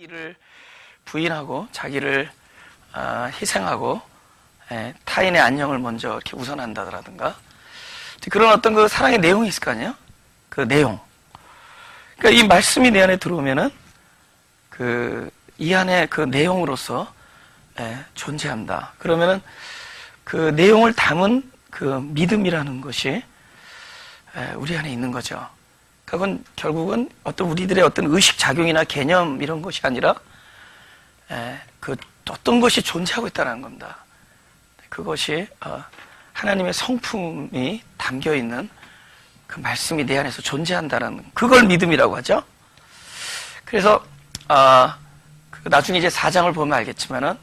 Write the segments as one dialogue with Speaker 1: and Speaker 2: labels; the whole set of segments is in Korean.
Speaker 1: 자기를 부인하고 자기를 희생하고 타인의 안녕을 먼저 이렇게 우선한다라든가 그런 어떤 그 사랑의 내용이 있을 거 아니에요? 그 내용. 그러니까 이 말씀이 내 안에 들어오면은 이 안에 그 내용으로서 존재한다. 그러면은 그 내용을 담은 그 믿음이라는 것이 우리 안에 있는 거죠. 그건 결국은 어떤 우리들의 어떤 의식 작용이나 개념 이런 것이 아니라 그 어떤 것이 존재하고 있다는 겁니다. 그것이 하나님의 성품이 담겨 있는 그 말씀이 내 안에서 존재한다는 그걸 믿음이라고 하죠. 그래서 나중에 이제 4장을 보면 알겠지만은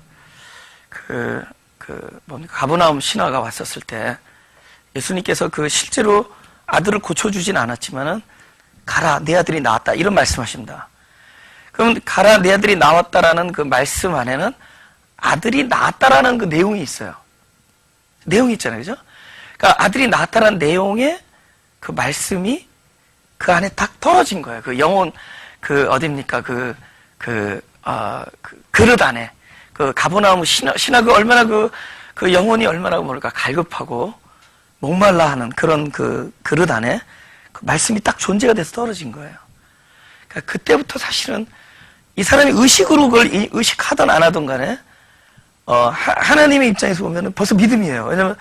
Speaker 1: 가버나움 신화가 왔었을 때 예수님께서 그 실제로 아들을 고쳐주진 않았지만은 가라 내 아들이 나왔다 이런 말씀하십니다. 그럼 가라 내 아들이 나왔다라는 그 말씀 안에는 아들이 나왔다라는 그 내용이 있어요. 내용이 있잖아요, 그죠? 그러니까 아들이 나왔다라는 내용의 그 말씀이 그 안에 딱 떨어진 거예요. 그 영혼 어딥니까? 그릇 안에 그 가버나움 신화 얼마나 그 영혼이 얼마나 뭐랄까 갈급하고 목말라 하는 그런 그 그릇 안에 그 말씀이 딱 존재가 돼서 떨어진 거예요. 그러니까 그때부터 사실은 이 사람이 의식으로 그걸 의식하든 안 하든 간에 하나님의 입장에서 보면은 벌써 믿음이에요. 왜냐면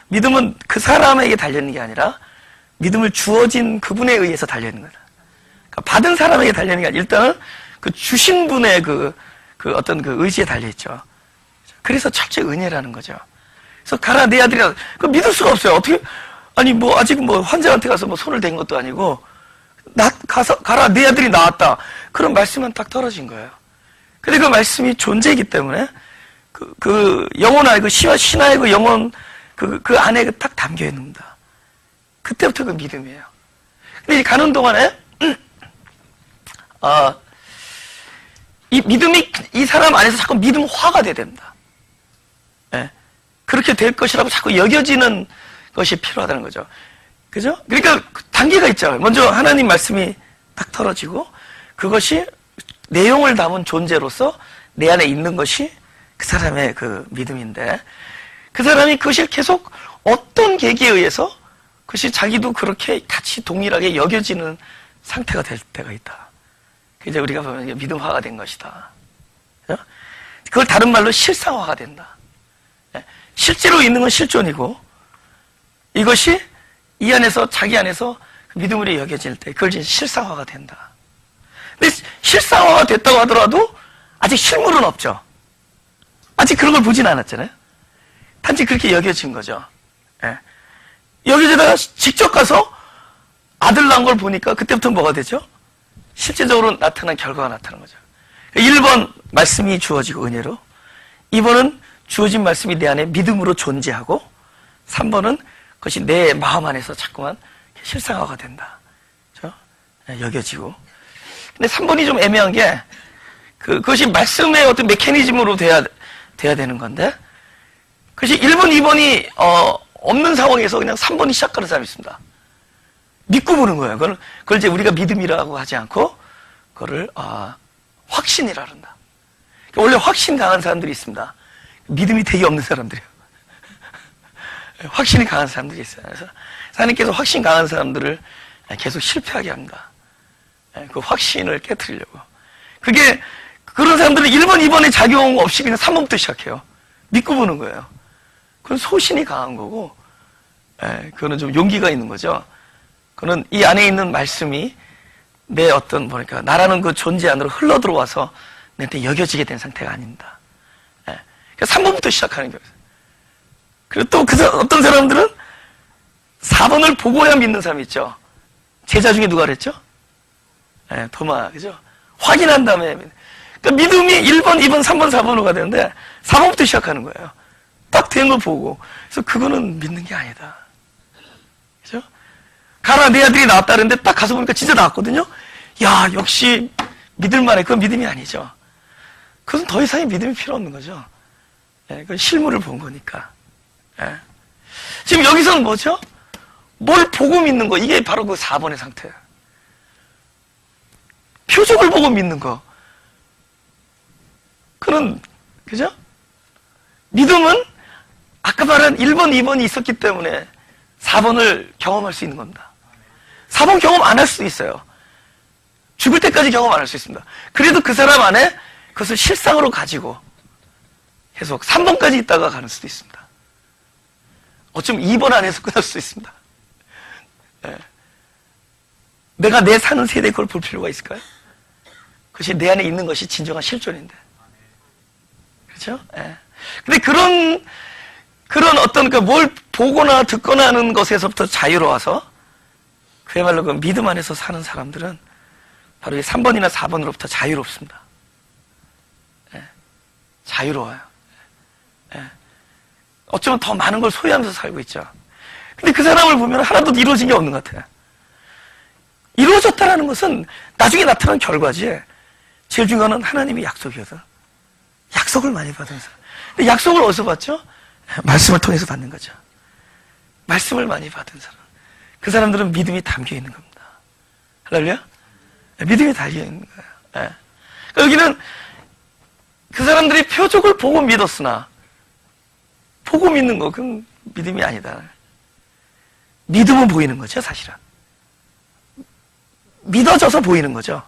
Speaker 1: 믿음은 그 사람에게 달려있는 게 아니라 믿음을 주어진 그분에 의해서 달려있는 거다. 그러니까 받은 사람에게 달려있는 게 아니라 일단은 그 주신 분의 그 어떤 그 의지에 달려있죠. 그래서 철저히 은혜라는 거죠. 그래서 가라 내 아들이라 그 믿을 수가 없어요. 어떻게 아니 아직 환자한테 가서 손을 댄 것도 아니고 가라 내 아들이 나왔다 그런 말씀은 딱 떨어진 거예요. 근데 그 말씀이 존재이기 때문에 그 영혼 안에 그 신화의 그 영혼 그 안에 딱 담겨 있습니다. 그때부터 그 믿음이에요. 근데 가는 동안에 이 믿음이 이 사람 안에서 자꾸 믿음화가 돼야 됩니다. 그렇게 될 것이라고 자꾸 여겨지는 것이 필요하다는 거죠. 그죠? 그러니까 단계가 있죠. 먼저 하나님 말씀이 딱 떨어지고 그것이 내용을 담은 존재로서 내 안에 있는 것이 그 사람의 그 믿음인데 그 사람이 그것이 계속 어떤 계기에 의해서 그것이 자기도 그렇게 같이 동일하게 여겨지는 상태가 될 때가 있다. 이제 우리가 보면 믿음화가 된 것이다. 그걸 다른 말로 실상화가 된다. 실제로 있는 건 실존이고 이것이 이 안에서 자기 안에서 믿음으로 여겨질 때 그걸 이제 실상화가 된다. 근데 실상화가 됐다고 하더라도 아직 실물은 없죠. 아직 그런 걸 보진 않았잖아요. 단지 그렇게 여겨진 거죠. 여기다가 직접 가서 아들 낳은 걸 보니까 그때부터 뭐가 되죠? 실제적으로 나타난 결과가 나타나는 거죠. 1번 말씀이 주어지고 은혜로 2번은 주어진 말씀이 내 안에 믿음으로 존재하고 3번은 그것이 내 마음 안에서 자꾸만 실상화가 된다. 그렇죠? 여겨지고. 근데 3번이 좀 애매한 게 그것이 말씀의 어떤 메커니즘으로 돼야 되는 건데 그것이 1번, 2번이 없는 상황에서 그냥 3번이 시작하는 사람이 있습니다. 믿고 보는 거예요. 그걸 이제 우리가 믿음이라고 하지 않고 그거를 확신이라 그런다. 원래 확신 강한 사람들이 있습니다. 믿음이 되게 없는 사람들이에요. 확신이 강한 사람들이 있어요. 그래서 하나님께서 확신 강한 사람들을 계속 실패하게 합니다. 그 확신을 깨트리려고. 그런 사람들은 1번, 2번의 작용 없이 그냥 3번부터 시작해요. 믿고 보는 거예요. 그건 소신이 강한 거고, 그거는 좀 용기가 있는 거죠. 그거는 이 안에 있는 말씀이 내 나라는 그 존재 안으로 흘러 들어와서 내한테 여겨지게 된 상태가 아닙니다. 그러니까 3번부터 시작하는 거예요. 그리고 또 어떤 사람들은 4번을 보고야 믿는 사람이 있죠. 제자 중에 누가 그랬죠? 도마, 그죠? 확인한 다음에. 그러니까 믿음이 1번, 2번, 3번, 4번으로 가야 되는데 4번부터 시작하는 거예요. 딱 된 걸 보고. 그래서 그거는 믿는 게 아니다. 그죠? 가라, 내 아들이 나왔다 그랬는데 딱 가서 보니까 진짜 나왔거든요? 야, 역시 믿을만해. 그건 믿음이 아니죠. 그것은 더 이상의 믿음이 필요 없는 거죠. 그건 실물을 본 거니까. 지금 여기서는 뭐죠? 뭘 보고 믿는 거. 이게 바로 그 4번의 상태예요. 표적을 보고 믿는 거. 그는, 그죠? 믿음은 아까 말한 1번, 2번이 있었기 때문에 4번을 경험할 수 있는 겁니다. 4번 경험 안 할 수도 있어요. 죽을 때까지 경험 안 할 수 있습니다. 그래도 그 사람 안에 그것을 실상으로 가지고 계속 3번까지 있다가 가는 수도 있습니다. 어쩌면 2번 안에서 끝날 수도 있습니다. 네. 내가 내 사는 세대에 그걸 볼 필요가 있을까요? 그것이 내 안에 있는 것이 진정한 실존인데. 그렇죠? 네. 근데 그런 어떤 뭘 보거나 듣거나 하는 것에서부터 자유로워서 그야말로 그 믿음 안에서 사는 사람들은 바로 이 3번이나 4번으로부터 자유롭습니다. 예, 자유로워요. 예, 어쩌면 더 많은 걸 소유하면서 살고 있죠. 근데 그 사람을 보면 하나도 이루어진 게 없는 것 같아요. 이루어졌다는 것은 나중에 나타난 결과지. 제일 중요한 건 하나님의 약속이거든. 약속을 많이 받은 사람. 근데 약속을 어디서 받죠? 말씀을 통해서 받는 거죠. 말씀을 많이 받은 사람. 그 사람들은 믿음이 담겨 있는 겁니다. 할렐루야? 믿음이 달려 있는 거예요. 예. 여기는 그 사람들이 표적을 보고 믿었으나 보고 믿는 거 그건 믿음이 아니다. 믿음은 보이는 거죠, 사실은. 믿어져서 보이는 거죠.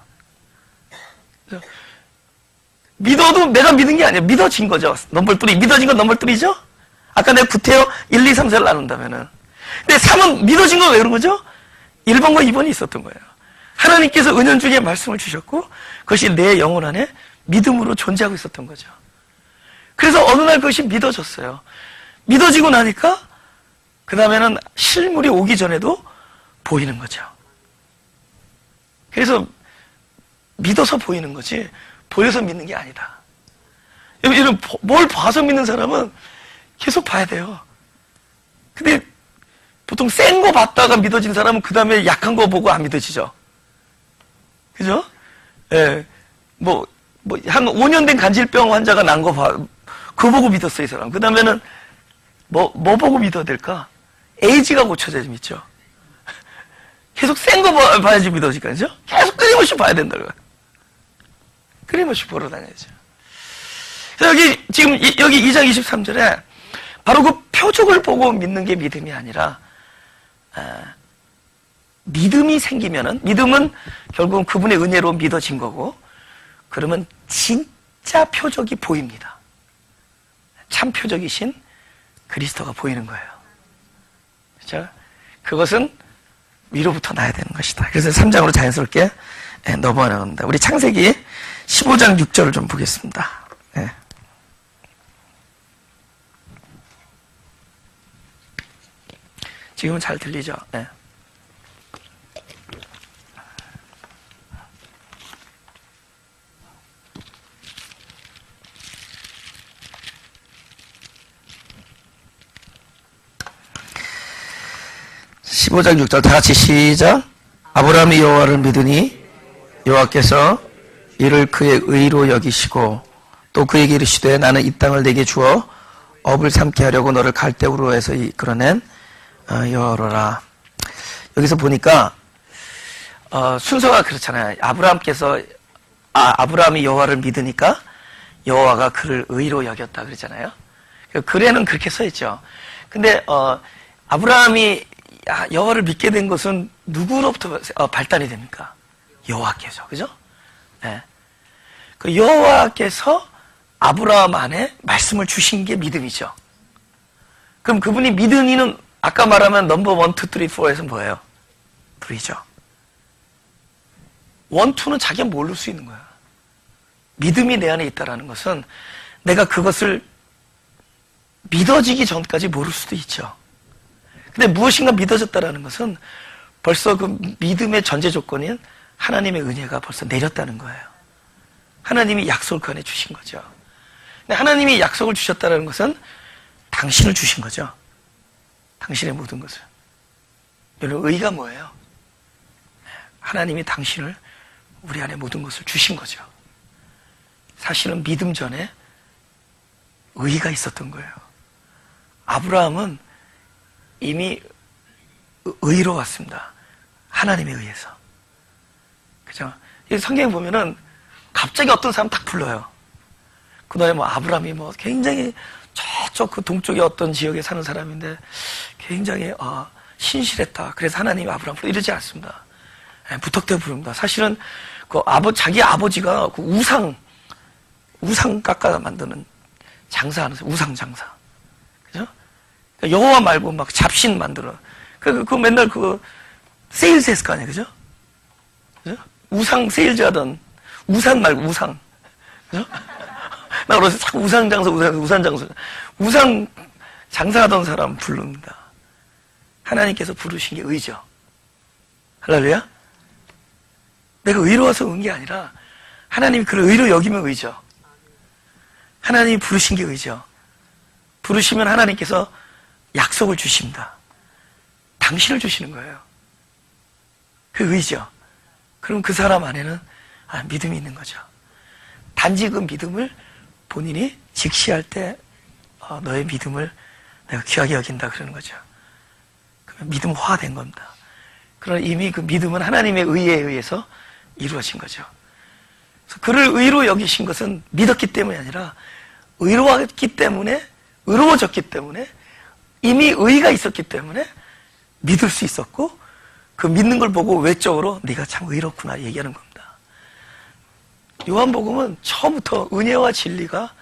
Speaker 1: 믿어도 내가 믿은 게 아니에요. 믿어진 거죠. 넘벌뜨리. 믿어진 건 넘벌뜨리죠? 아까 내가 구태여 1, 2, 3, 4를 나눈다면은. 근데 3은 믿어진 건 왜 그런 거죠? 1번과 2번이 있었던 거예요. 하나님께서 은연중에 말씀을 주셨고 그것이 내 영혼 안에 믿음으로 존재하고 있었던 거죠. 그래서 어느 날 그것이 믿어졌어요. 믿어지고 나니까 그 다음에는 실물이 오기 전에도 보이는 거죠. 그래서 믿어서 보이는 거지 보여서 믿는 게 아니다. 이런 뭘 봐서 믿는 사람은 계속 봐야 돼요. 근데 보통 센 거 봤다가 믿어진 사람은 그 다음에 약한 거 보고 안 믿어지죠. 그죠? 예. 한 5년 된 간질병 환자가 난 거 그거 보고 믿었어요, 이 사람. 그 다음에는 뭐 보고 믿어야 될까? 에이즈가 고쳐져야 믿죠. 계속 센 거 봐야지 믿어지니까, 그죠? 계속 끊임없이 봐야 된다고요. 끊임없이 보러 다녀야죠. 여기, 지금, 여기 2장 23절에 바로 그 표적을 보고 믿는 게 믿음이 아니라, 믿음이 생기면은, 믿음은 결국은 그분의 은혜로 믿어진 거고, 그러면 진짜 표적이 보입니다. 참 표적이신 그리스도가 보이는 거예요. 그죠? 그것은 위로부터 나야 되는 것이다. 그래서 3장으로 자연스럽게 넘어가는 겁니다. 우리 창세기 15장 6절을 좀 보겠습니다. 네. 지금은 잘 들리죠? 네. (15장 6절) 다 같이 시작. 아브라함이 여호와를 믿으니 여호와께서 이를 그의 의로 여기시고 또 그에게 이르시되 나는 이 땅을 내게 주어 업을 삼게 하려고 너를 갈대우로 해서 이끌어낸 여호와라. 여기서 보니까 순서가 그렇잖아요. 아브라함이 여호와를 믿으니까 여호와가 그를 의로 여겼다 그러잖아요. 글에는 그렇게 써 있죠. 근데 아브라함이 여호와를 믿게 된 것은 누구로부터 발단이 됩니까? 여호와께서, 그죠? 네. 그 여호와께서 아브라함 안에 말씀을 주신 게 믿음이죠. 그럼 그분이 믿은 이는 아까 말하면 넘버 1, 2, 3, 4에서 뭐예요? 불이죠. 1, 2는 자기가 모를 수 있는 거야. 믿음이 내 안에 있다는 것은 내가 그것을 믿어지기 전까지 모를 수도 있죠. 근데 무엇인가 믿어졌다는 것은 벌써 그 믿음의 전제 조건인 하나님의 은혜가 벌써 내렸다는 거예요. 하나님이 약속을 그 안에 주신 거죠. 근데 하나님이 약속을 주셨다는 것은 당신을 주신 거죠. 당신의 모든 것을. 여러분, 의가 뭐예요? 하나님이 당신을 우리 안에 모든 것을 주신 거죠. 사실은 믿음 전에 의가 있었던 거예요. 아브라함은 이미 의로웠습니다. 하나님에 의해서. 그죠? 성경에 보면은 갑자기 어떤 사람 딱 불러요. 그다음에 뭐 아브라함이 뭐 굉장히 저쪽 그 동쪽의 어떤 지역에 사는 사람인데 굉장히 신실했다. 그래서 하나님이 아브라함 부르 이러지 않습니다. 무턱대고 부릅니다. 사실은 그 자기 아버지가 그 우상 깎아 만드는 장사하는 우상 장사. 그죠? 여호와 말고 막 잡신 만들어. 그 맨날 그 세일즈 했을 거 아니에요. 그죠? 그죠? 우상 세일즈 하던 우산 말고 우상. 그죠? 나 그래서 자꾸 우상 장사, 우산 장사. 우상 장사하던 사람 부릅니다. 하나님께서 부르신 게 의죠. 할렐루야? 내가 의로워서 온 게 아니라 하나님이 그를 의로 여기면 의죠. 하나님이 부르신 게 의죠. 부르시면 하나님께서 약속을 주십니다. 당신을 주시는 거예요. 그 의죠. 그럼 그 사람 안에는 믿음이 있는 거죠. 단지 그 믿음을 본인이 직시할 때 너의 믿음을 내가 귀하게 여긴다 그러는 거죠. 믿음화된 겁니다. 그러나 이미 그 믿음은 하나님의 의에 의해서 이루어진 거죠. 그래서 그를 의로 여기신 것은 믿었기 때문이 아니라 의로워졌기 때문에 이미 의가 있었기 때문에 믿을 수 있었고 그 믿는 걸 보고 외적으로 네가 참 의롭구나 얘기하는 겁니다. 요한복음은 처음부터 은혜와 진리가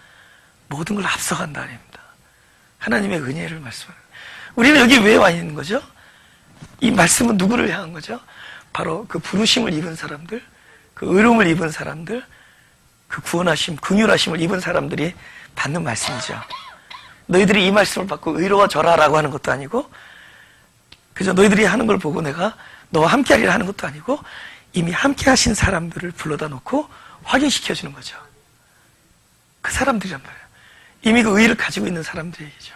Speaker 1: 모든 걸 앞서간다 아닙니다. 하나님의 은혜를 말씀하는. 우리는 여기 왜 와 있는 거죠? 이 말씀은 누구를 향한 거죠? 바로 그 부르심을 입은 사람들, 그 의로움을 입은 사람들, 그 구원하심, 긍휼하심을 입은 사람들이 받는 말씀이죠. 너희들이 이 말씀을 받고 의로워져라라고 하는 것도 아니고, 그저 너희들이 하는 걸 보고 내가 너와 함께 하리라 하는 것도 아니고, 이미 함께 하신 사람들을 불러다 놓고 확인시켜주는 거죠. 그 사람들이란 말이에요. 이미 그 의를 가지고 있는 사람들 얘기죠.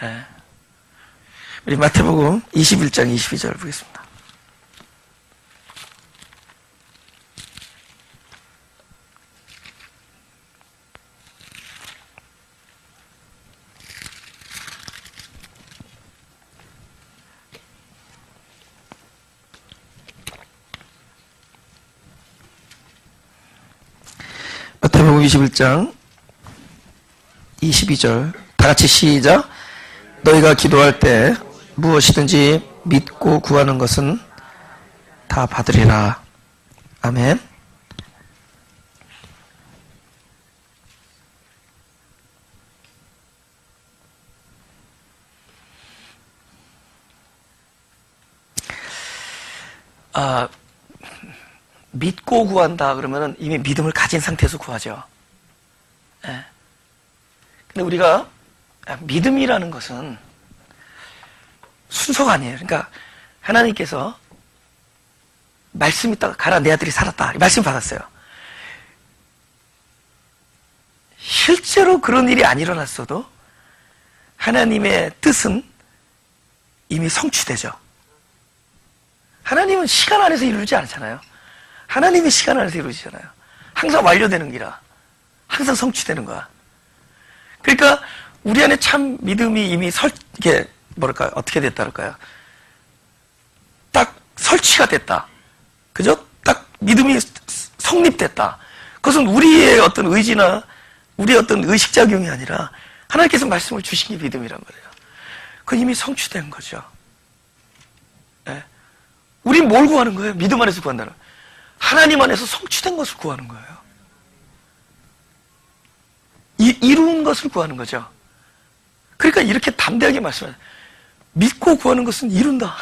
Speaker 1: 네. 우리 마태복음 21장 22절 보겠습니다. 마태복음 21장 22절 다 같이 시작. 너희가 기도할 때 무엇이든지 믿고 구하는 것은 다 받으리라. 아멘. 믿고 구한다 그러면은 이미 믿음을 가진 상태에서 구하죠. 네. 근데 우리가 믿음이라는 것은 순서가 아니에요. 그러니까 하나님께서 말씀 있다가 가라 내 아들이 살았다 말씀 받았어요. 실제로 그런 일이 안 일어났어도 하나님의 뜻은 이미 성취되죠. 하나님은 시간 안에서 이루지 않잖아요. 하나님의 시간 안에서 이루어지잖아요. 항상 완료되는 기라. 항상 성취되는 거야. 그러니까 우리 안에 참 믿음이 이미 이게 뭐랄까요? 어떻게 됐다 할까요? 딱 설치가 됐다. 그죠? 딱 믿음이 성립됐다. 그것은 우리의 어떤 의지나 우리의 어떤 의식작용이 아니라 하나님께서 말씀을 주신 게 믿음이란 말이에요. 그건 이미 성취된 거죠. 네. 우린 뭘 구하는 거예요? 믿음 안에서 구한다는 거예요. 하나님 안에서 성취된 것을 구하는 거예요. 이룬 것을 구하는 거죠. 그러니까 이렇게 담대하게 말씀해요. 믿고 구하는 것은 이룬다.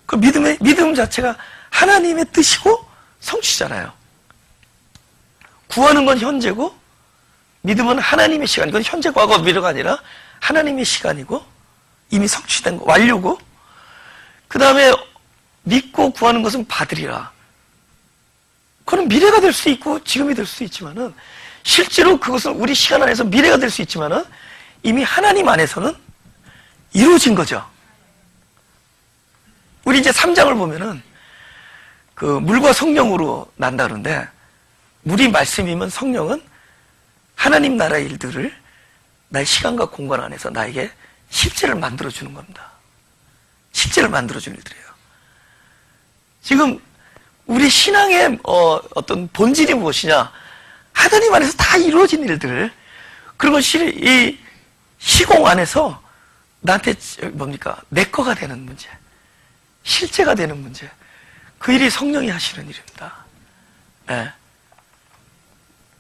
Speaker 1: 그 믿음 자체가 하나님의 뜻이고 성취잖아요. 구하는 건 현재고, 믿음은 하나님의 시간. 이건 현재, 과거, 미래가 아니라 하나님의 시간이고, 이미 성취된 거, 완료고, 그 다음에 믿고 구하는 것은 받으리라. 그건 미래가 될 수 있고, 지금이 될 수 있지만은, 실제로 그것은 우리 시간 안에서 미래가 될 수 있지만은, 이미 하나님 안에서는 이루어진 거죠. 우리 이제 3장을 보면은 그 물과 성령으로 난다 그러는데 물이 말씀이면 성령은 하나님 나라의 일들을 나의 시간과 공간 안에서 나에게 실제를 만들어주는 겁니다. 실제를 만들어주는 일들이에요. 지금 우리 신앙의 어떤 본질이 무엇이냐? 하나님 안에서 다 이루어진 일들, 그리고 이 시공 안에서 나한테 뭡니까? 내 거가 되는 문제, 실제가 되는 문제, 그 일이 성령이 하시는 일입니다. 예.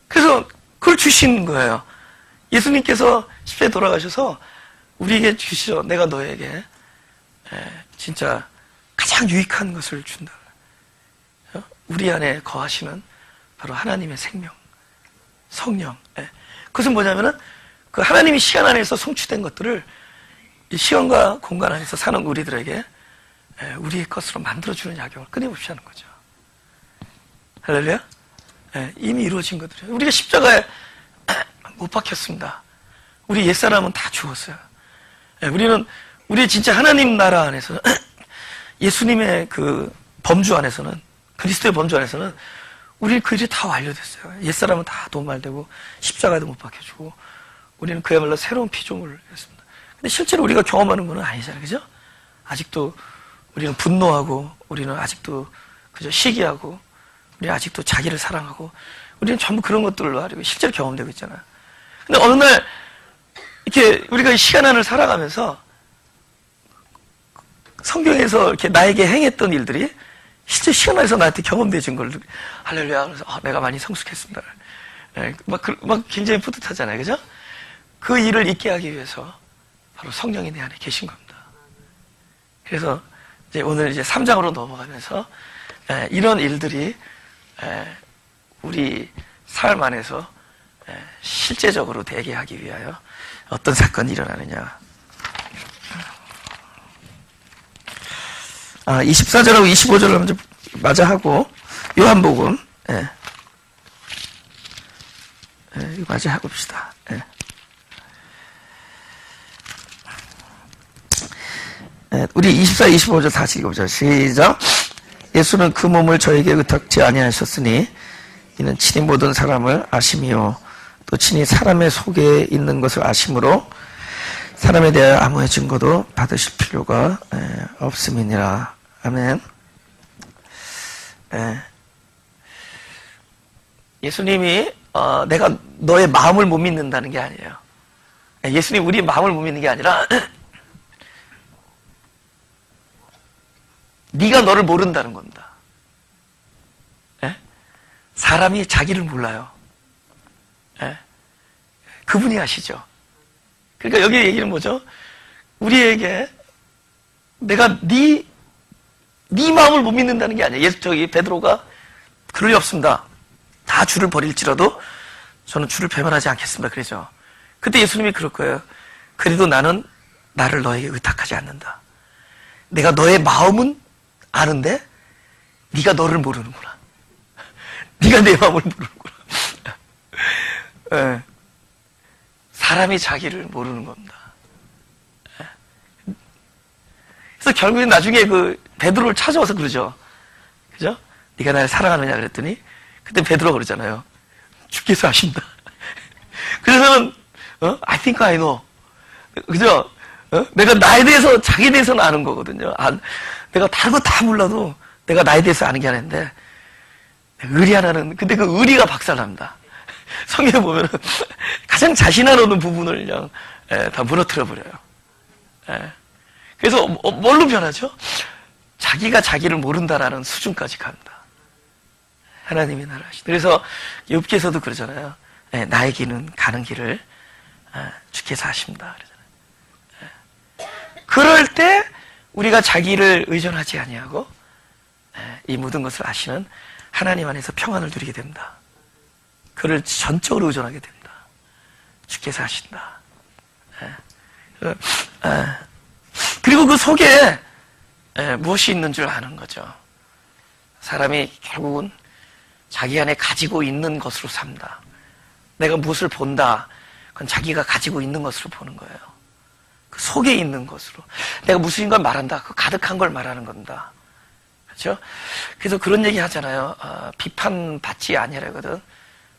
Speaker 1: 그래서 그걸 주신 거예요. 예수님께서 십자가에 돌아가셔서 우리에게 주시죠. 내가 너에게 진짜 가장 유익한 것을 준다. 우리 안에 거하시는 바로 하나님의 생명, 성령. 그것은 뭐냐면은 그 하나님이 시간 안에서 성취된 것들을 이 시간과 공간 안에서 사는 우리들에게 우리의 것으로 만들어주는 약용을 끊임없이 하는 거죠. 할렐루야? 이미 이루어진 것들이에요. 우리가 십자가에 못 박혔습니다. 우리 옛사람은 다 죽었어요. 우리는 우리 진짜 하나님 나라 안에서는 예수님의 그 범주 안에서는, 그리스도의 범주 안에서는 우리 그 일이 다 완료됐어요. 옛사람은 다 도말되고 십자가에도 못 박혀주고 우리는 그야말로 새로운 피조물을 했습니다. 근데 실제로 우리가 경험하는 건 아니잖아요. 그죠? 아직도 우리는 분노하고 우리는 아직도 그저 시기하고 우리는 아직도 자기를 사랑하고 우리는 전부 그런 것들로 하려고 실제로 경험되고 있잖아요. 근데 어느 날 이렇게 우리가 시간 안을 살아가면서 성경에서 이렇게 나에게 행했던 일들이 실제 시간 안에서 나한테 경험되어진 걸 할렐루야. 그래서 내가 많이 성숙했습니다. 막 굉장히 뿌듯하잖아요. 그죠? 그 일을 잊게 하기 위해서 바로 성령이 내 안에 계신 겁니다. 그래서 이제 오늘 이제 3장으로 넘어가면서 이런 일들이 우리 삶 안에서 실제적으로 되게 하기 위하여 어떤 사건이 일어나느냐. 24절하고 25절을 먼저 마저 하고 요한복음 마저 하고 봅시다. 우리 24, 25절 다시 읽어보죠. 시작. 예수는 그 몸을 저에게 의탁지 아니하셨으니 이는 친히 모든 사람을 아심이요 또 친히 사람의 속에 있는 것을 아심으로 사람에 대하여 아무의 증거도 받으실 필요가 없음이니라. 아멘. 예수님이 내가 너의 마음을 못 믿는다는 게 아니에요. 예수님이 우리의 마음을 못 믿는 게 아니라 네가 너를 모른다는 겁니다. 사람이 자기를 몰라요. 그분이 아시죠. 그러니까 여기 얘기는 뭐죠? 우리에게 내가 네 마음을 못 믿는다는 게 아니에요. 저기 베드로가 그럴 리 없습니다. 다 주를 버릴지라도 저는 주를 배반하지 않겠습니다. 그러죠. 그때 예수님이 그럴 거예요. 그래도 나는 나를 너에게 의탁하지 않는다. 내가 너의 마음은 아는데 네가 너를 모르는구나. 네가 내 마음을 모르는구나. 사람이 자기를 모르는 겁니다. 그래서 결국엔 나중에 그 베드로를 찾아와서 그러죠. 그죠? 네가 나를 사랑하느냐 그랬더니 그때 베드로가 그러잖아요. 주께서 아신다. 그래서는 I think I know. 그죠? 내가 나에 대해서 자기에 대해서는 아는 거거든요. 내가 다른 거 다 몰라도 내가 나에 대해서 아는 게 아닌데 의리 하나는 근데 그 의리가 박살납니다. 성경에 보면은 가장 자신하는 부분을 그냥 다 무너뜨려 버려요. 그래서 뭘로 변하죠? 자기가 자기를 모른다라는 수준까지 갑니다. 하나님이 나를 아시다. 그래서 욥기에서도 그러잖아요. 나의 길은 가는 길을 주께서 아십니다. 그럴 때 우리가 자기를 의존하지 아니하고 이 모든 것을 아시는 하나님 안에서 평안을 누리게 됩니다. 그를 전적으로 의존하게 됩니다. 주께서 아신다. 그리고 그 속에 무엇이 있는 줄 아는 거죠. 사람이 결국은 자기 안에 가지고 있는 것으로 삽니다. 내가 무엇을 본다, 그건 자기가 가지고 있는 것으로 보는 거예요. 그 속에 있는 것으로. 내가 무슨 걸 말한다, 그 가득한 걸 말하는 겁니다. 그렇죠? 그래서 그런 얘기 하잖아요. 비판받지 아니하거든.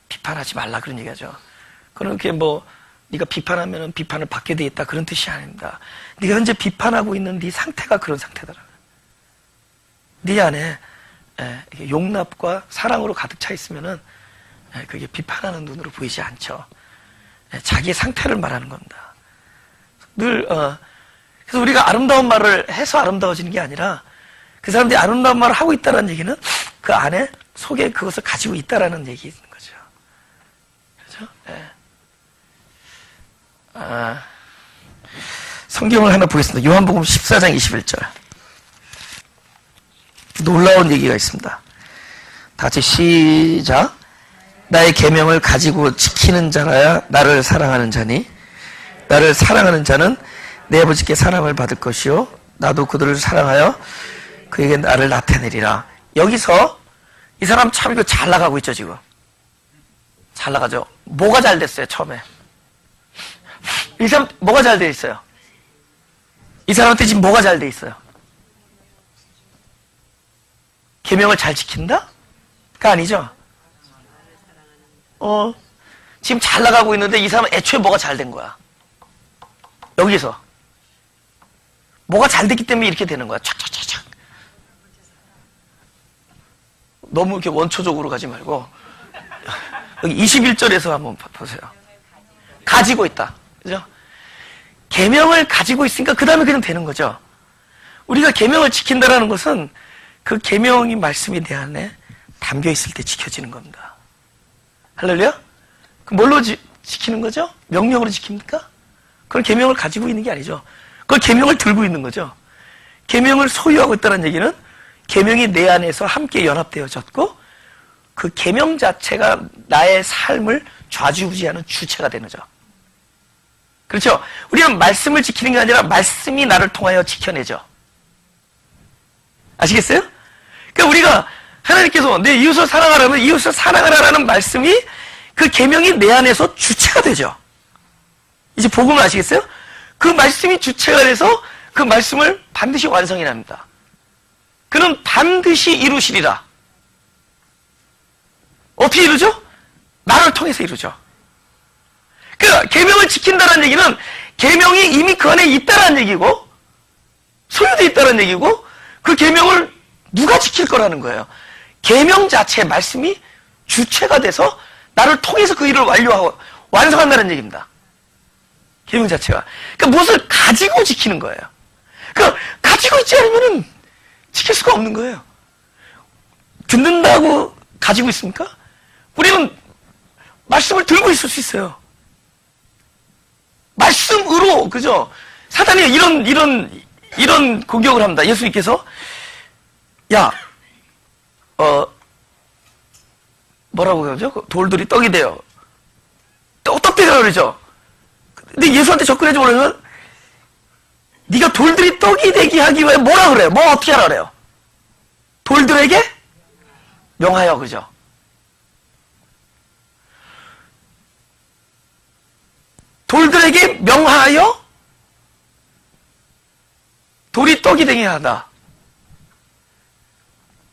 Speaker 1: 비판하지 말라 그런 얘기하죠. 그렇게 뭐 네가 비판하면 비판을 받게 돼 있다 그런 뜻이 아닙니다. 네가 현재 비판하고 있는 네 상태가 그런 상태더라. 네 안에 용납과 사랑으로 가득 차 있으면은 그게 비판하는 눈으로 보이지 않죠. 자기의 상태를 말하는 겁니다. 그래서 우리가 아름다운 말을 해서 아름다워지는 게 아니라 그 사람들이 아름다운 말을 하고 있다는 얘기는 그 안에 속에 그것을 가지고 있다라는 얘기인 거죠. 그렇죠? 성경을 하나 보겠습니다. 요한복음 14장 21절. 놀라운 얘기가 있습니다. 다 같이 시작. 나의 계명을 가지고 지키는 자라야 나를 사랑하는 자니 나를 사랑하는 자는 내 아버지께 사랑을 받을 것이요 나도 그들을 사랑하여 그에게 나를 나타내리라. 여기서 이 사람 참 이거 잘 나가고 있죠. 지금 잘 나가죠. 뭐가 잘 됐어요? 처음에 이 사람 뭐가 잘 돼 있어요? 이 사람한테 지금 뭐가 잘 돼 있어요? 계명을 잘 지킨다? 가 아니죠. 지금 잘 나가고 있는데 이 사람은 애초에 뭐가 잘 된 거야? 여기서 뭐가 잘 됐기 때문에 이렇게 되는 거야. 촥촥촥촥. 너무 이렇게 원초적으로 가지 말고 여기 21절에서 한번 보세요. 가지고 있다. 그죠? 계명을 가지고 있으니까 그 다음에 그냥 되는 거죠. 우리가 계명을 지킨다라는 것은 그 계명이 말씀이 내 안에 담겨 있을 때 지켜지는 겁니다. 할렐루야? 그 뭘로 지키는 거죠? 명령으로 지킵니까? 그걸 계명을 가지고 있는 게 아니죠. 그걸 계명을 들고 있는 거죠. 계명을 소유하고 있다는 얘기는 계명이 내 안에서 함께 연합되어졌고 그 계명 자체가 나의 삶을 좌지우지하는 주체가 되는 거죠. 그렇죠? 우리는 말씀을 지키는 게 아니라 말씀이 나를 통하여 지켜내죠. 아시겠어요? 그러니까 우리가 하나님께서 내 이웃을 사랑하라면 이웃을 사랑하라는 말씀이 그 계명이 내 안에서 주체가 되죠. 이제 복음을 아시겠어요? 그 말씀이 주체가 돼서 그 말씀을 반드시 완성이 납니다. 그는 반드시 이루시리라. 어떻게 이루죠? 나를 통해서 이루죠. 그러니까 계명을 지킨다는 얘기는 계명이 이미 그 안에 있다는 얘기고 소유되어 있다는 얘기고 그 계명을 누가 지킬 거라는 거예요. 계명 자체의 말씀이 주체가 돼서 나를 통해서 그 일을 완료하고 완성한다는 얘기입니다. 계명 자체가. 그러니까 무엇을 가지고 지키는 거예요. 그러니까 가지고 있지 않으면 지킬 수가 없는 거예요. 듣는다고 가지고 있습니까? 우리는 말씀을 들고 있을 수 있어요. 말씀으로, 그죠? 사단이 이런 공격을 합니다. 예수님께서, 야, 뭐라고 그러죠? 돌들이 떡이 돼요. 떡 되라 그러죠? 근데 예수한테 접근해서 뭐라면, 네가 돌들이 떡이 되게 하기 위해 뭐라 그래요? 뭐 어떻게 하라 그래요? 돌들에게 명하여, 그죠? 돌들에게 명하여 돌이 떡이 되게 하다.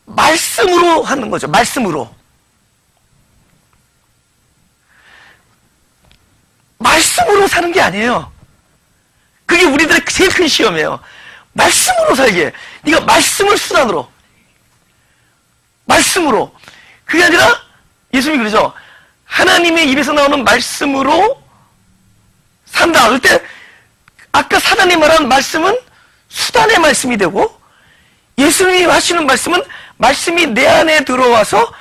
Speaker 1: 말씀으로 하는 거죠. 말씀으로. 말씀으로 사는 게 아니에요. 그게 우리들의 제일 큰 시험이에요. 말씀으로 살게. 네가 말씀을 수단으로. 말씀으로. 그게 아니라 예수님이 그러죠. 하나님의 입에서 나오는 말씀으로 산다. 그럴 때 아까 사단이 말한 말씀은 수단의 말씀이 되고 예수님이 하시는 말씀은 말씀이 내 안에 들어와서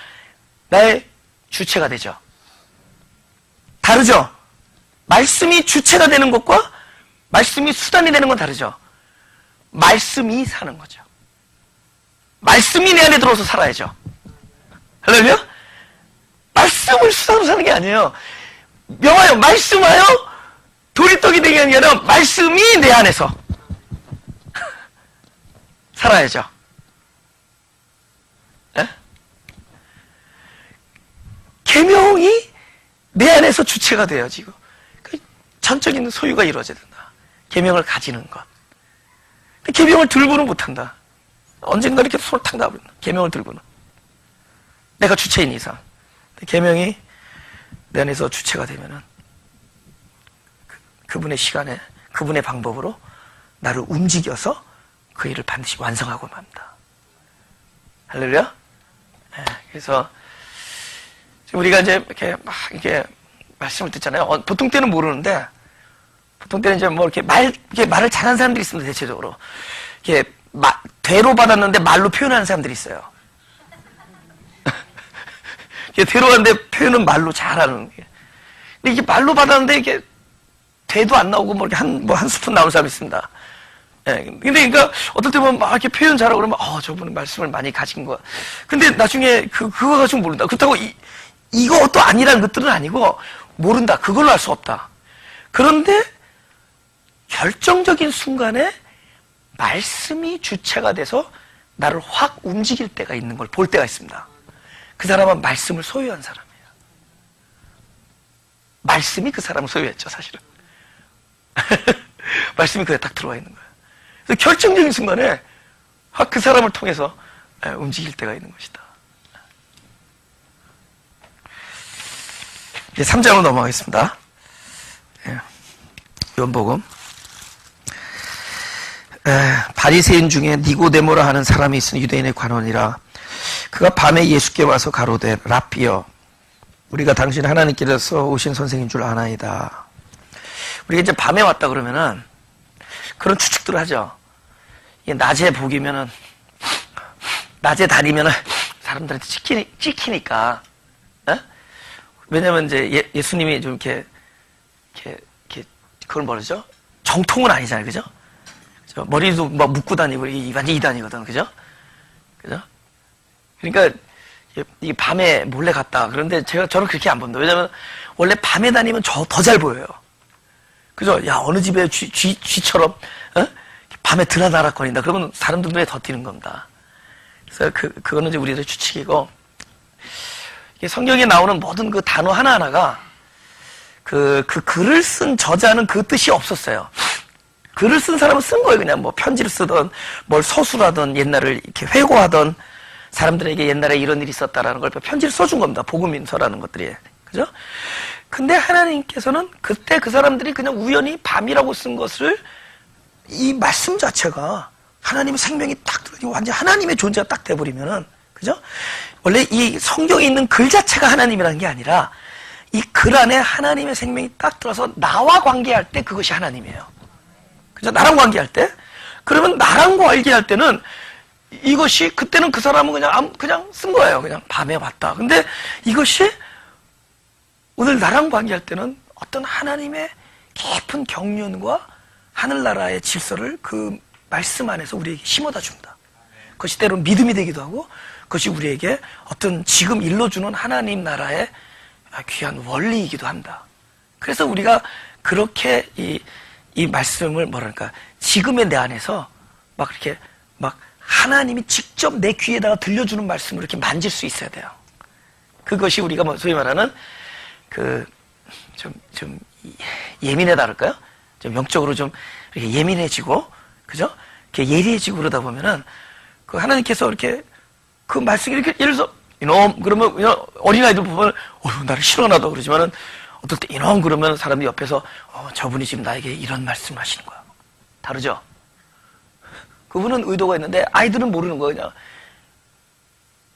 Speaker 1: 나의 주체가 되죠. 다르죠? 말씀이 주체가 되는 것과 말씀이 수단이 되는 건 다르죠. 말씀이 사는 거죠. 말씀이 내 안에 들어와서 살아야죠. 할렐루야? 말씀을 수단으로 사는 게 아니에요. 명하여, 말씀하여 돌이 떡이 되게 하는 게 아니라 말씀이 내 안에서 살아야죠. 에? 계명이 내 안에서 주체가 돼요. 지금 전적인 소유가 이루어져야 된다. 계명을 가지는 것. 근데 계명을 들고는 못한다. 언젠가 이렇게 손을 탁 놔버린다. 계명을 들고는. 내가 주체인 이상. 계명이 내 안에서 주체가 되면은 그분의 시간에, 그분의 방법으로 나를 움직여서 그 일을 반드시 완성하고 맙니다. 할렐루야? 네, 그래서 우리가 이제 이렇게 막 이렇게 말씀을 듣잖아요. 보통 때는 모르는데, 보통 때는 이제 뭐 이렇게 말을 잘하는 사람들이 있습니다, 대체적으로. 이렇게 대로 받았는데 말로 표현하는 사람들이 있어요. 대로 받았는데 표현은 말로 잘하는. 근데 이게 말로 받았는데 이게 대도 안 나오고 뭐 이렇게 한 스푼 나오는 사람이 있습니다. 예. 근데 그러니까 어떨 때 보면 막 이렇게 표현 잘하고 그러면 저분은 말씀을 많이 가진 거야. 근데 나중에 그거 가지고 모른다. 그렇다고 이것도 아니라는 것들은 아니고 모른다. 그걸로 할 수 없다. 그런데 결정적인 순간에 말씀이 주체가 돼서 나를 확 움직일 때가 있는 걸 볼 때가 있습니다. 그 사람은 말씀을 소유한 사람이에요. 말씀이 그 사람을 소유했죠, 사실은. 말씀이 그에 딱 들어와 있는 거예요. 그래서 결정적인 순간에 그 사람을 통해서 움직일 때가 있는 것이다. 이제 3장으로 넘어가겠습니다. 요한복음. 바리새인 중에 니고데모라 하는 사람이 있으니 유대인의 관원이라. 그가 밤에 예수께 와서 가로되 라삐여 우리가 당신 하나님께서 오신 선생인 줄 아나이다. 우리가 이제 밤에 왔다 그러면은 그런 추측들을 하죠. 낮에 보기면은 낮에 다니면은 사람들한테 찍히니까. 왜냐면 이제 예수님이 좀 이렇게 그걸 뭐라죠? 정통은 아니잖아요, 그죠? 머리도 막 묶고 다니고 완전 이단이거든, 그죠? 그죠? 그러니까 이 밤에 몰래 갔다. 그런데 저는 그렇게 안 봅니다. 왜냐면 원래 밤에 다니면 더 잘 보여요. 그죠? 야, 어느 집에 쥐처럼 밤에 드나다락거린다. 그러면 사람들 눈에 더 띄는 겁니다. 그래서 그거는 이제 우리들의 추측이고, 성경에 나오는 모든 그 단어 하나하나가 그 글을 쓴 저자는 그 뜻이 없었어요. 글을 쓴 사람은 쓴 거예요. 그냥 뭐 편지를 쓰던 뭘 서술하던 옛날을 이렇게 회고하던 사람들에게 옛날에 이런 일이 있었다라는 걸 편지를 써준 겁니다. 복음인서라는 것들이. 그죠? 근데 하나님께서는 그때 그 사람들이 그냥 우연히 밤이라고 쓴 것을 이 말씀 자체가 하나님의 생명이 딱 들어가지고 완전 하나님의 존재가 딱 돼버리면은, 그죠? 원래 이 성경에 있는 글 자체가 하나님이라는 게 아니라 이 글 안에 하나님의 생명이 딱 들어서 나와 관계할 때 그것이 하나님이에요. 그죠? 나랑 관계할 때? 그러면 나랑 관계할 때는 이것이, 그때는 그 사람은 그냥 쓴 거예요. 그냥 밤에 왔다. 근데 이것이 오늘 나랑 관계할 때는 어떤 하나님의 깊은 경륜과 하늘나라의 질서를 그 말씀 안에서 우리에게 심어다 줍니다. 그것이 때로는 믿음이 되기도 하고, 그것이 우리에게 어떤 지금 일러주는 하나님 나라의 귀한 원리이기도 한다. 그래서 우리가 그렇게 이 말씀을 뭐랄까, 지금의 내 안에서 막 이렇게 막 하나님이 직접 내 귀에다가 들려주는 말씀을 이렇게 만질 수 있어야 돼요. 그것이 우리가 뭐 소위 말하는 좀 예민하다 그럴까요? 좀 영적으로 좀 이렇게 예민해지고, 그죠? 이렇게 예리해지고 그러다 보면은 그 하나님께서 이렇게 그 말씀이 이렇게 예를 들어서 이놈 그러면 어린아이들 보면 나를 싫어하다 그러지만은 어떨 때 이놈 그러면 사람이 옆에서 저분이 지금 나에게 이런 말씀을 하시는 거야. 다르죠? 그분은 의도가 있는데 아이들은 모르는 거예요. 그냥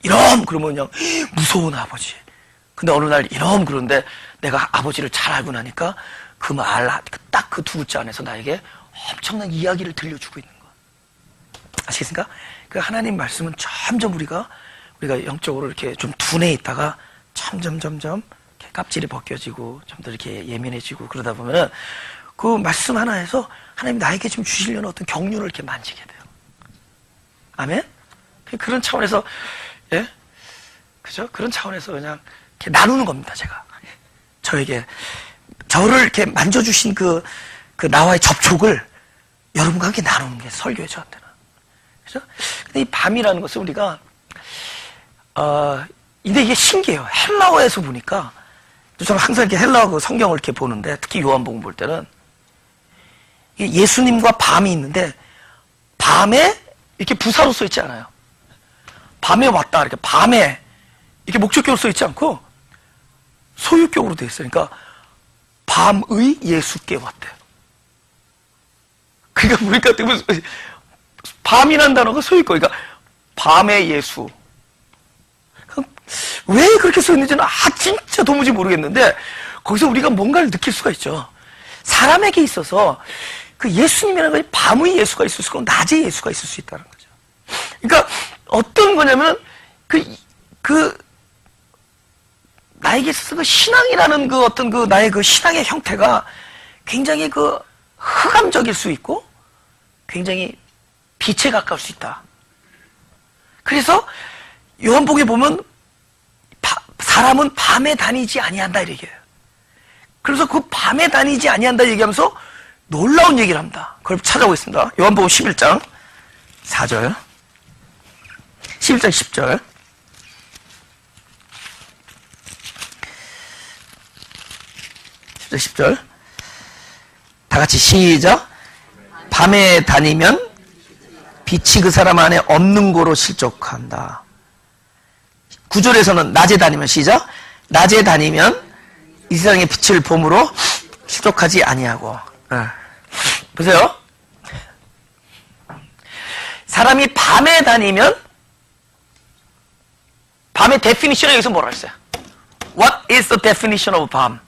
Speaker 1: 이놈 그러면 그냥 무서운 아버지. 근데 어느 날 이놈 그러는데 내가 아버지를 잘 알고 나니까 그 말 딱 그 두 글자 안에서 나에게 엄청난 이야기를 들려주고 있는 거야. 아시겠습니까? 그 하나님 말씀은 점점 우리가 영적으로 이렇게 좀 둔해 있다가 점점 이렇게 껍질이 벗겨지고 좀 더 이렇게 예민해지고 그러다 보면은 그 말씀 하나에서 하나님 나에게 지금 주시려는 어떤 경륜을 이렇게 만지게 돼요. 아멘? 그런 차원에서, 예? 그죠? 그런 차원에서 그냥 이렇게 나누는 겁니다, 제가. 저를 이렇게 만져주신 그 나와의 접촉을 여러분과 함께 나누는 게 설교의 저한테는. 그죠? 근데 이 밤이라는 것을 우리가, 근데 이게 신기해요. 헬라어에서 보니까, 저는 항상 이렇게 헬라어 그 성경을 이렇게 보는데, 특히 요한복음 볼 때는, 예수님과 밤이 있는데, 밤에 이렇게 부사로 써 있지 않아요. 밤에 왔다, 이렇게 밤에, 이렇게 목적격으로 써 있지 않고, 소유격으로 되어 있어요. 그러니까, 밤의 예수께 왔대요. 그러니까 밤이라는 단어가 소유격, 그러니까, 밤의 예수. 왜 그렇게 써 있는지는 진짜 도무지 모르겠는데 거기서 우리가 뭔가를 느낄 수가 있죠. 사람에게 있어서 그 예수님이라는 것이 밤의 예수가 있을 수 있고 낮의 예수가 있을 수 있다는 거죠. 그러니까 어떤 거냐면 나에게 있어서 그 신앙이라는 그 어떤 그 나의 그 신앙의 형태가 굉장히 그 흑암적일 수 있고 굉장히 빛에 가까울 수 있다. 그래서 요한복음에 보면 사람은 밤에 다니지 아니한다 이렇게 얘기해요. 그래서 그 밤에 다니지 아니한다 얘기하면서 놀라운 얘기를 합니다. 그걸 찾아보겠습니다. 요한복음 11장 4절 11장 10절 10절 다 같이 시작. 밤에 다니면 빛이 그 사람 안에 없는 거로 실족한다. 9절에서는 낮에 다니면 시작. 낮에 다니면 이 세상의 빛을 봄으로 실족하지 아니하고. 보세요. 사람이 밤에 다니면 밤의 데피니션을 여기서 뭐라 했어요? What is the definition of 밤?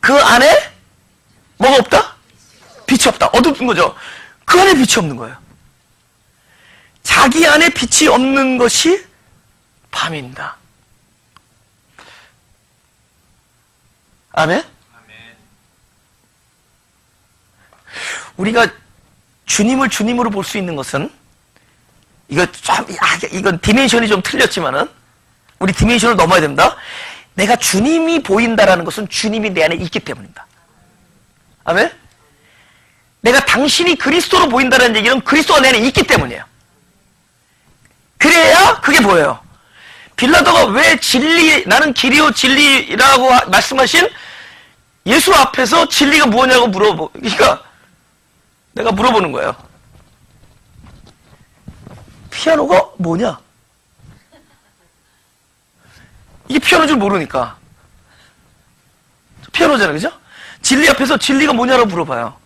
Speaker 1: 그 안에 뭐가 없다? 빛이 없다. 어둡은 거죠. 그 안에 빛이 없는 거예요. 자기 안에 빛이 없는 것이 밤입니다. 아멘? 우리가 주님을 주님으로 볼 수 있는 것은 이건 디멘션이 좀 틀렸지만은 우리 디멘션을 넘어야 됩니다. 내가 주님이 보인다라는 것은 주님이 내 안에 있기 때문입니다. 아멘? 내가 당신이 그리스도로 보인다는 얘기는 그리스도가 내 안에 있기 때문이에요. 그래야 그게 보여요. 빌라도가 왜 나는 길이요 진리라고 말씀하신 예수 앞에서 진리가 뭐냐고 그러니까 내가 물어보는 거예요. 피아노가 뭐냐? 이게 피아노인 줄 모르니까. 피아노잖아요, 그죠? 진리 앞에서 진리가 뭐냐라고 물어봐요.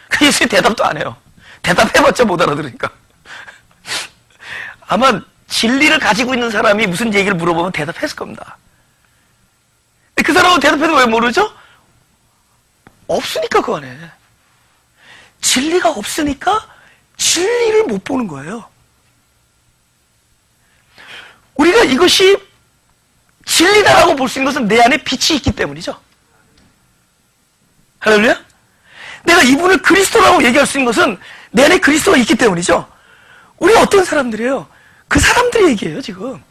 Speaker 1: 그 예수님 대답도 안 해요. 대답해봤자 못 알아들으니까. 아마 진리를 가지고 있는 사람이 무슨 얘기를 물어보면 대답했을 겁니다. 근데 그 사람은 대답해도 왜 모르죠? 없으니까 그 안에. 진리가 없으니까 진리를 못 보는 거예요. 우리가 이것이 진리다라고 볼 수 있는 것은 내 안에 빛이 있기 때문이죠. 할렐루야? 내가 이분을 그리스도라고 얘기할 수 있는 것은 내 안에 그리스도가 있기 때문이죠. 우리가 어떤 사람들이에요? 그 사람들이 얘기해요, 지금.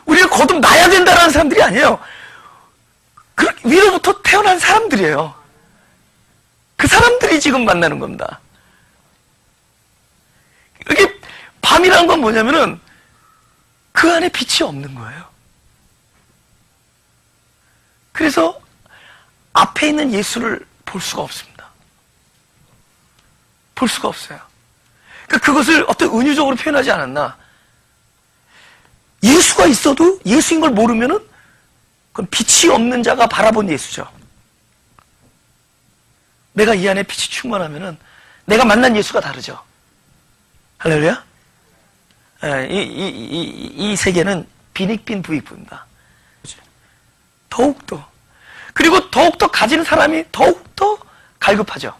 Speaker 1: 우리가 거듭나야 된다는 사람들이 아니에요. 위로부터 태어난 사람들이에요. 그 사람들이 지금 만나는 겁니다. 이게 밤이라는 건 뭐냐면은 그 안에 빛이 없는 거예요. 그래서 앞에 있는 예수를 볼 수가 없습니다. 볼 수가 없어요. 그러니까 그것을 어떤 은유적으로 표현하지 않았나. 예수가 있어도 예수인 걸 모르면은 그건 빛이 없는 자가 바라본 예수죠. 내가 이 안에 빛이 충만하면은 내가 만난 예수가 다르죠. 할렐루야? 이 세계는 빈익빈 부익부입니다. 더욱더. 그리고 더욱더 가지는 사람이 더욱더 갈급하죠.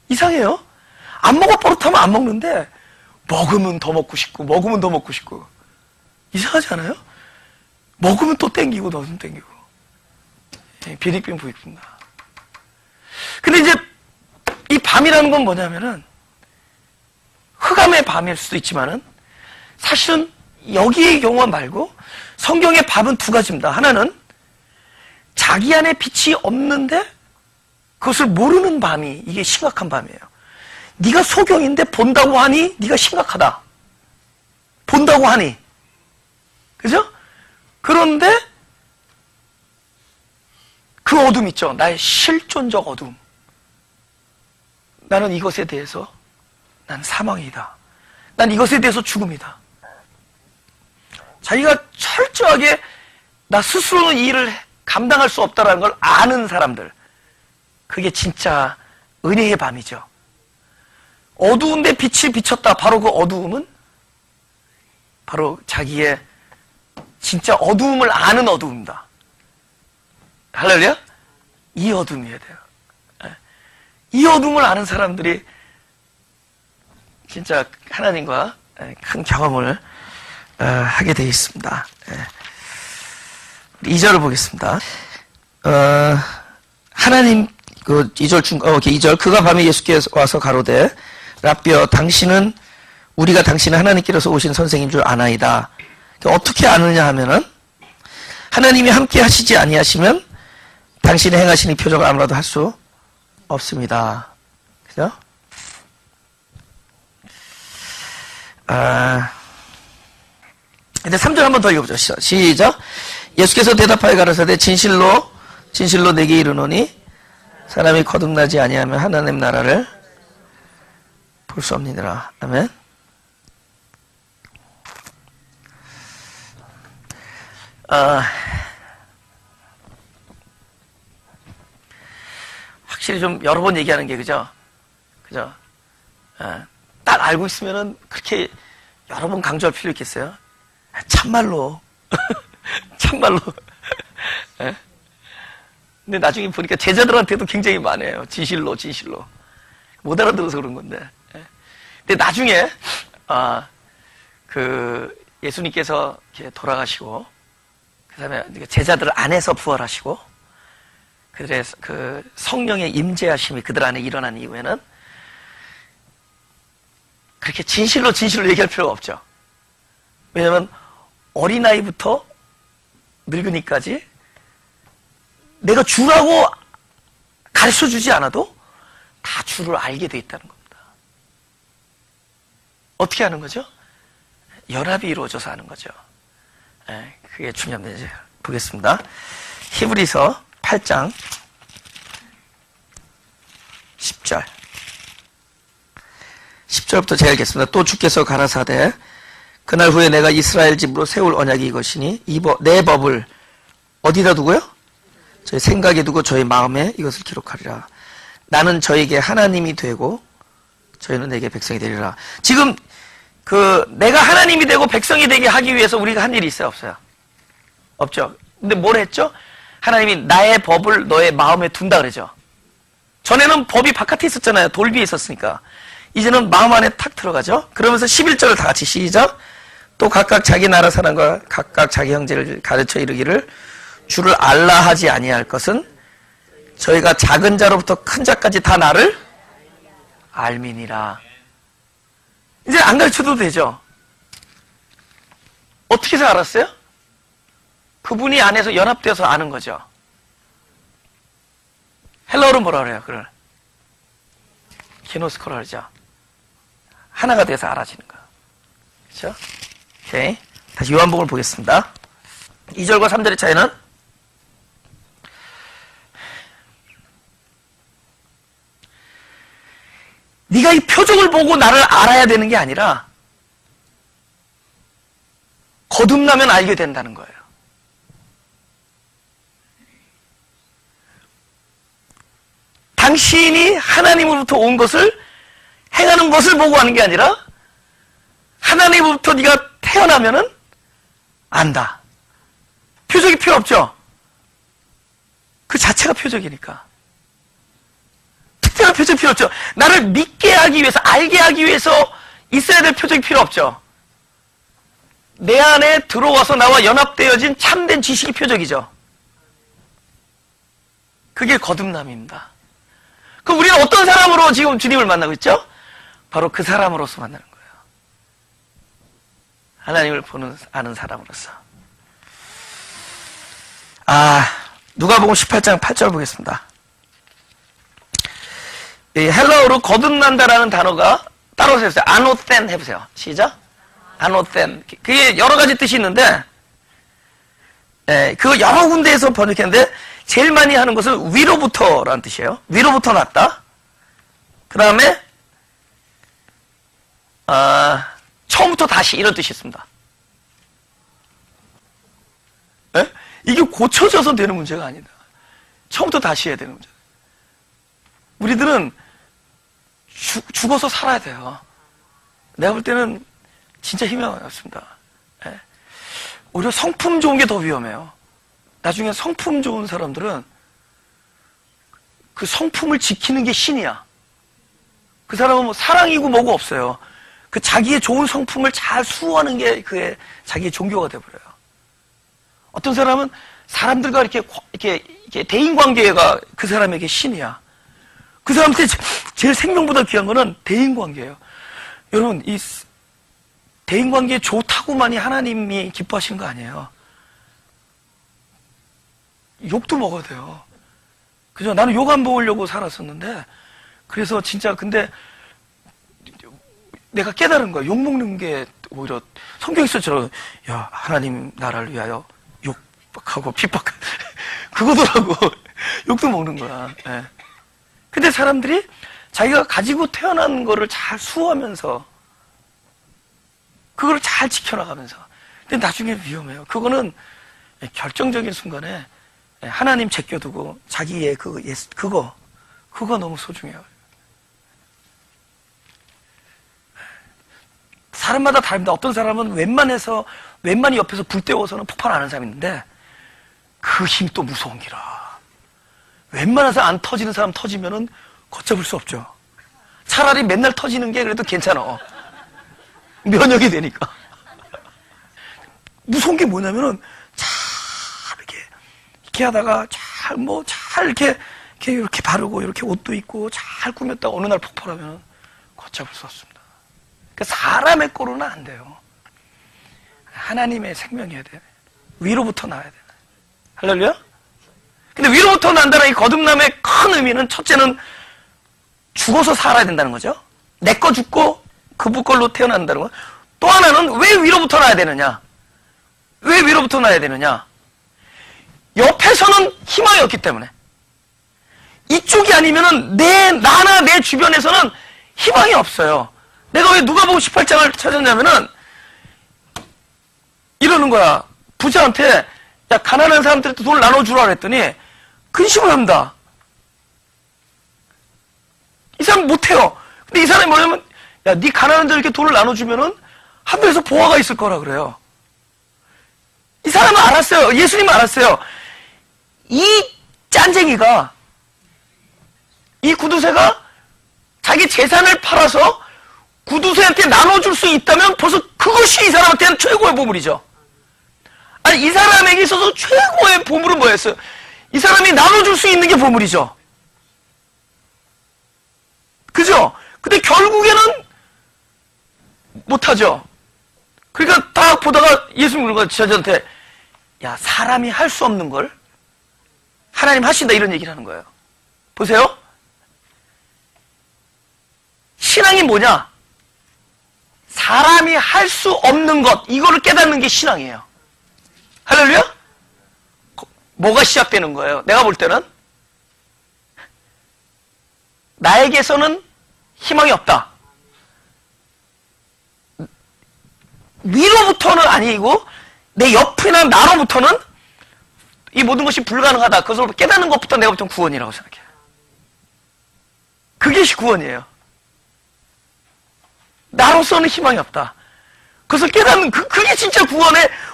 Speaker 1: 이상해요. 안 먹어 버릇하면 안 먹는데 먹으면 더 먹고 싶고 먹으면 더 먹고 싶고. 이상하지 않아요? 먹으면 또 땡기고 넣으면 땡기고. 빈익빈 부익부입니다. 근데 이제 이 밤이라는 건 뭐냐면은 흑암의 밤일 수도 있지만은 사실은 여기의 경우만 말고 성경의 밤은 두 가지입니다. 하나는 자기 안에 빛이 없는데 그것을 모르는 밤이 이게 심각한 밤이에요. 네가 소경인데 본다고 하니 네가 심각하다. 본다고 하니. 그죠? 그런데 그 어둠 있죠. 나의 실존적 어둠. 나는 이것에 대해서 난 사망이다. 난 이것에 대해서 죽음이다. 자기가 철저하게 나 스스로는 이 일을 감당할 수 없다는 걸 아는 사람들. 그게 진짜 은혜의 밤이죠. 어두운데 빛이 비쳤다. 바로 그 어두움은 바로 자기의 진짜 어두움을 아는 어두움이다. 할렐루야? 이 어둠이어야 돼요. 이 어둠을 아는 사람들이 진짜 하나님과 큰 경험을 하게 되어 있습니다. 2절을 보겠습니다. 하나님, 2절, 그가 밤에 예수께 와서 가로되, 라삐여, 우리가 당신은 하나님께로서 오신 선생인 줄 아나이다. 어떻게 아느냐 하면은, 하나님이 함께 하시지 아니하시면, 당신이 행하신 이 표적을 아무라도 할 수 없습니다. 그죠? 이제 3절 한번 더 읽어보죠. 시작. 예수께서 대답하여 가라사대 진실로 내게 이르노니 사람이 거듭나지 아니하면 하나님 나라를 볼 수 없느니라. 아멘. 확실히 좀 여러 번 얘기하는 게 그죠? 딱 알고 있으면은 그렇게 여러 번 강조할 필요 있겠어요? 참말로 참말로. 근데 나중에 보니까 제자들한테도 굉장히 많아요. 진실로 못 알아들어서 그런 건데. 근데 나중에 예수님께서 이렇게 돌아가시고 그다음에 제자들 안에서 부활하시고 그들의 그 성령의 임재하심이 그들 안에 일어난 이후에는 그렇게 진실로 얘기할 필요가 없죠. 왜냐하면 어린아이부터 늙은이까지 내가 주라고 가르쳐주지 않아도 다 주를 알게 돼 있다는 겁니다. 어떻게 하는 거죠? 연합이 이루어져서 하는 거죠. 그게 중요합니다. 이제 보겠습니다. 히브리서 8장 10절부터 제가 읽겠습니다. 또 주께서 가라사대 그날 후에 내가 이스라엘 집으로 세울 언약이 이것이니 내 법을 어디다 두고요? 저희 생각에 두고 저희 마음에 이것을 기록하리라. 나는 저에게 하나님이 되고 저희는 내게 백성이 되리라. 지금 내가 하나님이 되고 백성이 되게 하기 위해서 우리가 한 일이 있어요? 없어요? 없죠. 근데 뭘 했죠? 하나님이 나의 법을 너의 마음에 둔다 그러죠. 전에는 법이 바깥에 있었잖아요. 돌 위에 있었으니까. 이제는 마음 안에 탁 들어가죠. 그러면서 11절을 다 같이 시작. 또 각각 자기 나라 사람과 각각 자기 형제를 가르쳐 이르기를 주를 알라 하지 아니할 것은 저희가 작은 자로부터 큰 자까지 다 나를 알미니라. 이제 안 가르쳐도 되죠. 어떻게 해서 알았어요? 그분이 안에서 연합되어서 아는 거죠. 헬라어로 뭐라 그래요? 그걸 기노스코라 그러죠. 하나가 돼서 알아지는 거. 그렇죠? 오케이. 다시 요한복음을 보겠습니다. 2절과 3절의 차이는 네가 이 표적을 보고 나를 알아야 되는 게 아니라 거듭나면 알게 된다는 거예요. 당신이 하나님으로부터 온 것을 행하는 것을 보고 하는 게 아니라 하나님으로부터 네가 태어나면은 안다. 표적이 필요 없죠? 그 자체가 표적이니까. 특별한 표적이 필요 없죠? 나를 믿게 하기 위해서, 알게 하기 위해서 있어야 될 표적이 필요 없죠? 내 안에 들어와서 나와 연합되어진 참된 지식이 표적이죠? 그게 거듭남입니다. 그럼 우리는 어떤 사람으로 지금 주님을 만나고 있죠? 바로 그 사람으로서 만나는 거예요. 하나님을 아는 사람으로서. 누가복음 18장 8절 보겠습니다. 헬라어로 거듭난다라는 단어가 따로 세우세요. 아노텐 해보세요. 시작. 아노텐. 그게 여러 가지 뜻이 있는데, 그거 여러 군데에서 번역했는데, 제일 많이 하는 것은 위로부터라는 뜻이에요. 위로부터 났다. 그 다음에, 처음부터 다시 이런 뜻이 있습니다. 이게 고쳐져서 되는 문제가 아니다. 처음부터 다시 해야 되는 문제. 우리들은 죽어서 살아야 돼요. 내가 볼 때는 진짜 희망이 없습니다. 오히려 성품 좋은 게 더 위험해요. 나중에 성품 좋은 사람들은 그 성품을 지키는 게 신이야. 그 사람은 뭐 사랑이고 뭐고 없어요. 그 자기의 좋은 성품을 잘 수호하는 게 그의 자기의 종교가 돼버려요. 어떤 사람은 사람들과 이렇게 대인관계가 그 사람에게 신이야. 그 사람한테 제일 생명보다 귀한 거는 대인관계예요. 여러분, 이 대인관계 좋다고만이 하나님이 기뻐하시는 거 아니에요. 욕도 먹어야 돼요. 그죠? 나는 욕 안 먹으려고 살았었는데, 그래서 진짜 근데 내가 깨달은 거야. 욕 먹는 게 오히려 성경에서처럼 야 하나님 나라를 위하여 욕하고 핍박 그거더라고. 욕도 먹는 거야. 네. 근데 사람들이 자기가 가지고 태어난 거를 잘 수호하면서 그걸 잘 지켜나가면서 근데 나중에 위험해요. 그거는 결정적인 순간에 하나님 제껴두고 자기의 그거 너무 소중해요. 사람마다 다릅니다. 어떤 사람은 웬만히 옆에서 불 때워서는 폭발 안 하는 사람이 있는데 그 힘이 또 무서운 기라. 웬만해서 안 터지는 사람 터지면은 걷잡을 수 없죠. 차라리 맨날 터지는 게 그래도 괜찮아. 면역이 되니까. 무서운 게 뭐냐면은 잘 이렇게 하다가 잘 이렇게 바르고 이렇게 옷도 입고 잘 꾸몄다가 어느 날 폭발하면 걷잡을 수 없습니다. 그러니까 사람의 꼴로는 안 돼요. 하나님의 생명이어야 돼. 위로부터 나와야 돼. 할렐루야? 근데 위로부터 난다는 이 거듭남의 큰 의미는 첫째는 죽어서 살아야 된다는 거죠. 내 거 죽고 그분 걸로 태어난다는 거. 또 하나는 왜 위로부터 나야 되느냐? 왜 위로부터 나야 되느냐? 옆에서는 희망이 없기 때문에. 이쪽이 아니면은 나나 내 주변에서는 희망이 없어요. 내가 왜 누가복음 18장을 찾았냐면은 이러는 거야. 부자한테 야 가난한 사람들한테 돈을 나눠주라 그랬더니 근심을 합니다. 이 사람 못해요. 근데 이 사람이 뭐냐면 야 네 가난한 자들에게 돈을 나눠주면은 하늘에서 보화가 있을 거라 그래요. 이 사람은 알았어요. 예수님은 알았어요. 이 짠쟁이가 이 구두쇠가 자기 재산을 팔아서 구두쇠한테 나눠줄 수 있다면 벌써 그것이 이 사람한테는 최고의 보물이죠. 아니 이 사람에게 있어서 최고의 보물은 뭐였어요? 이 사람이 나눠줄 수 있는 게 보물이죠. 그죠? 근데 결국에는 못하죠. 그러니까 딱 보다가 예수님과 저한테 야 사람이 할 수 없는 걸 하나님 하신다 이런 얘기를 하는 거예요. 보세요. 신앙이 뭐냐? 사람이 할 수 없는 것 이거를 깨닫는 게 신앙이에요. 할렐루야? 뭐가 시작되는 거예요? 내가 볼 때는 나에게서는 희망이 없다. 위로부터는 아니고 내 옆이나 나로부터는 이 모든 것이 불가능하다. 그것을 깨닫는 것부터 내가 볼 때는 구원이라고 생각해요. 그게 구원이에요. 나로서는 희망이 없다. 그것을 깨닫는 그게 진짜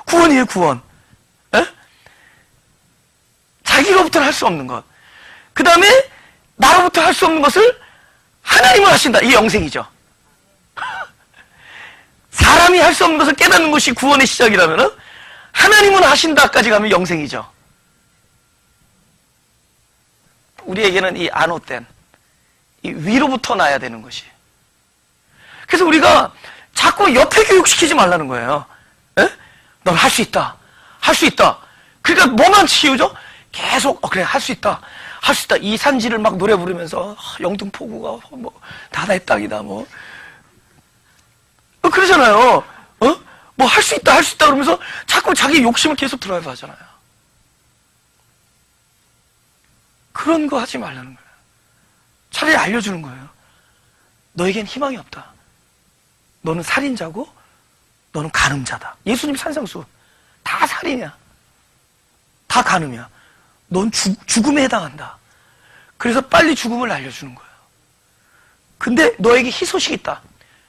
Speaker 1: 구원이에요. 구원. 에? 자기로부터는 할 수 없는 것. 그 다음에 나로부터 할 수 없는 것을 하나님은 하신다. 이게 영생이죠. 사람이 할 수 없는 것을 깨닫는 것이 구원의 시작이라면 하나님은 하신다까지 가면 영생이죠. 우리에게는 이 안오된 이 위로부터 나야 되는 것이. 그래서 우리가 자꾸 옆에 교육시키지 말라는 거예요. 넌 할 수 있다. 할 수 있다. 그러니까 뭐만 치우죠? 계속 그래 할 수 있다. 할 수 있다. 이 산지를 막 노래 부르면서 영등포구가 뭐 나의 땅이다 뭐 그러잖아요. 뭐 할 수 있다 할 수 있다 그러면서 자꾸 자기 욕심을 계속 드라이브 하잖아요. 그런 거 하지 말라는 거예요. 차라리 알려주는 거예요. 너에겐 희망이 없다. 너는 살인자고 너는 간음자다. 예수님 산상수 다 살인이야. 다 간음이야. 넌 죽음에 해당한다. 그래서 빨리 죽음을 알려주는 거예요. 근데 너에게 희소식이 있다.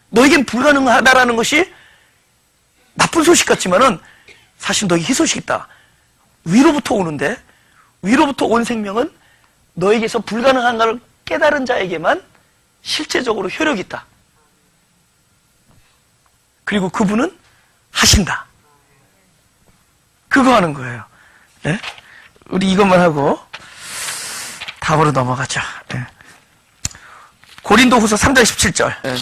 Speaker 1: 너에겐 불가능하다라는 것이 나쁜 소식 같지만은 사실 너에게 희소식이 있다. 위로부터 오는데 위로부터 온 생명은 너에게서 불가능한 걸 깨달은 자에게만 실제적으로 효력이 있다. 그리고 그분은 하신다. 그거 하는 거예요. 네? 우리 이것만 하고 다음으로 넘어가죠. 네. 고린도후서 3장 17절. 네.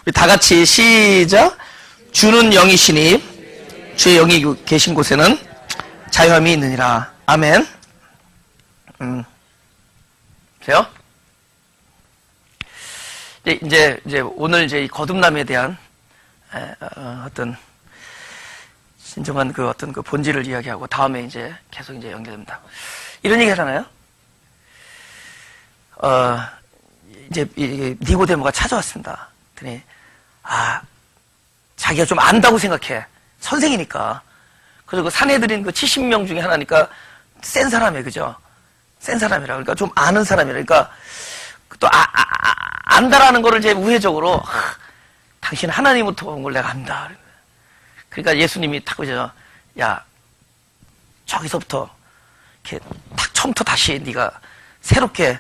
Speaker 1: 우리 다 같이 시작. 주는 영이시니 주의 영이 계신 곳에는 자유함이 있느니라. 아멘. 돼요? 이제 오늘 이제 이 거듭남에 대한 어떤 진정한 그 어떤 그 본질을 이야기하고 다음에 이제 계속 이제 연결됩니다. 이런 얘기 하잖아요. 이제 니고데모가 찾아왔습니다. 그랬더니 자기가 좀 안다고 생각해. 선생이니까. 그래서 그 사내들인 그 70명 중에 하나니까 센 사람이에요, 그죠? 센 사람이라. 그러니까 좀 아는 사람이라. 그러니까 또 안다라는 거를 이제 우회적으로 당신 하나님부터 온 걸 내가 안다. 그러니까 예수님이 딱 그죠? 야, 저기서부터 이렇게 딱 처음부터 다시 네가 새롭게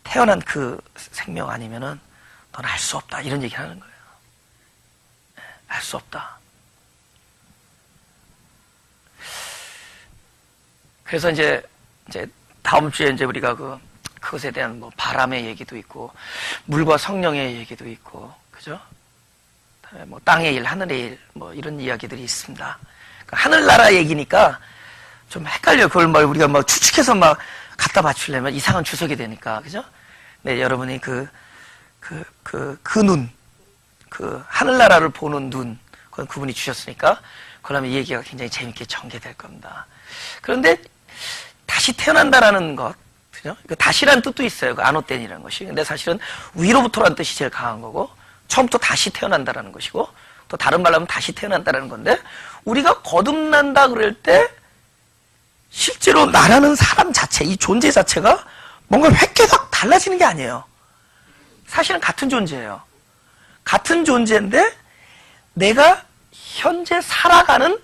Speaker 1: 태어난 그 생명 아니면은 넌 알 수 없다. 이런 얘기를 하는 거예요. 알 수 없다. 그래서 이제 다음 주에 이제 우리가 그것에 대한 뭐 바람의 얘기도 있고, 물과 성령의 얘기도 있고, 그죠? 뭐 땅의 일, 하늘의 일, 뭐 이런 이야기들이 있습니다. 그러니까 하늘나라 얘기니까 좀 헷갈려. 그걸 막 우리가 막 추측해서 막 갖다 맞추려면 이상한 주석이 되니까, 그죠? 네, 여러분이 그 눈, 하늘나라를 보는 눈, 그건 그분이 주셨으니까, 그러면 이 얘기가 굉장히 재밌게 전개될 겁니다. 그런데 다시 태어난다라는 것, 그죠? 다시란 뜻도 있어요. 그 아노텐이라는 것이. 근데 사실은 위로부터라는 뜻이 제일 강한 거고, 처음부터 다시 태어난다라는 것이고, 또 다른 말로 하면 다시 태어난다라는 건데, 우리가 거듭난다 그럴 때, 실제로 나라는 사람 자체, 이 존재 자체가 뭔가 획계가 달라지는 게 아니에요. 사실은 같은 존재예요. 같은 존재인데, 내가 현재 살아가는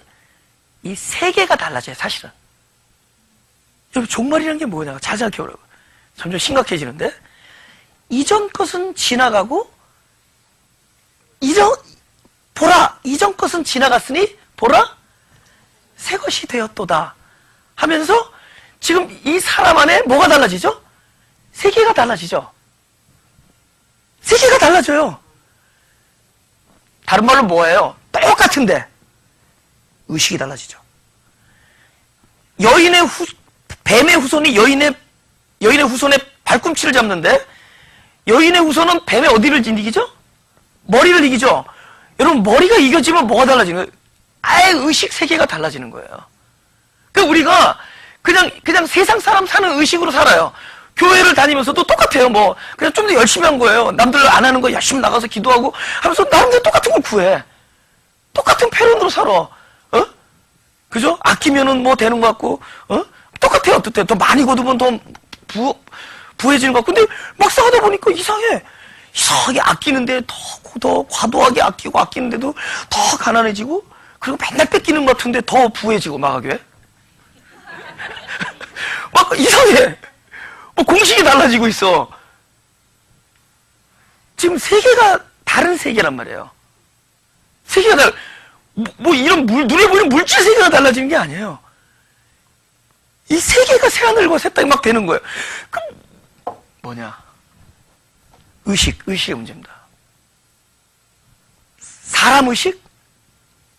Speaker 1: 이 세계가 달라져요, 사실은. 여러분, 종말이라는 게 뭐냐? 잘 생각해보라고. 점점 심각해지는데, 이전 것은 지나가고, 이전 것은 지나갔으니, 보라, 새 것이 되었도다. 하면서, 지금 이 사람 안에 뭐가 달라지죠? 세계가 달라지죠. 세계가 달라져요. 다른 말로 뭐예요? 똑같은데, 의식이 달라지죠. 뱀의 후손이 여인의 후손의 발꿈치를 잡는데, 여인의 후손은 뱀의 어디를 이기죠? 머리를 이기죠. 여러분, 머리가 이겨지면 뭐가 달라지는 거예요? 아예 의식 세계가 달라지는 거예요. 그러니까 우리가 그냥 세상 사람 사는 의식으로 살아요. 교회를 다니면서도 똑같아요. 뭐 그냥 좀 더 열심히 한 거예요. 남들 안 하는 거 열심히 나가서 기도하고 하면서 나름대로 똑같은 걸 구해. 똑같은 패런으로 살아. 그죠? 아끼면은 뭐 되는 것 같고, 똑같아요. 어떨 더 많이 거두면 더 부해지는 것 같고. 근데 막상 하다 보니까 이상하게 아끼는데 더 과도하게 아끼고 아끼는데도 더 가난해지고, 그리고 맨날 뺏기는 것 같은데 더 부해지고 막하게. 막 이상해. 뭐 공식이 달라지고 있어. 지금 세계가 다른 세계란 말이에요. 세계가 뭐 이런 눈에 보이는 물질 세계가 달라지는 게 아니에요. 이 세계가 새하늘과 새 땅이 막 되는 거예요. 그럼 뭐냐? 의식의 문제입니다. 사람 의식,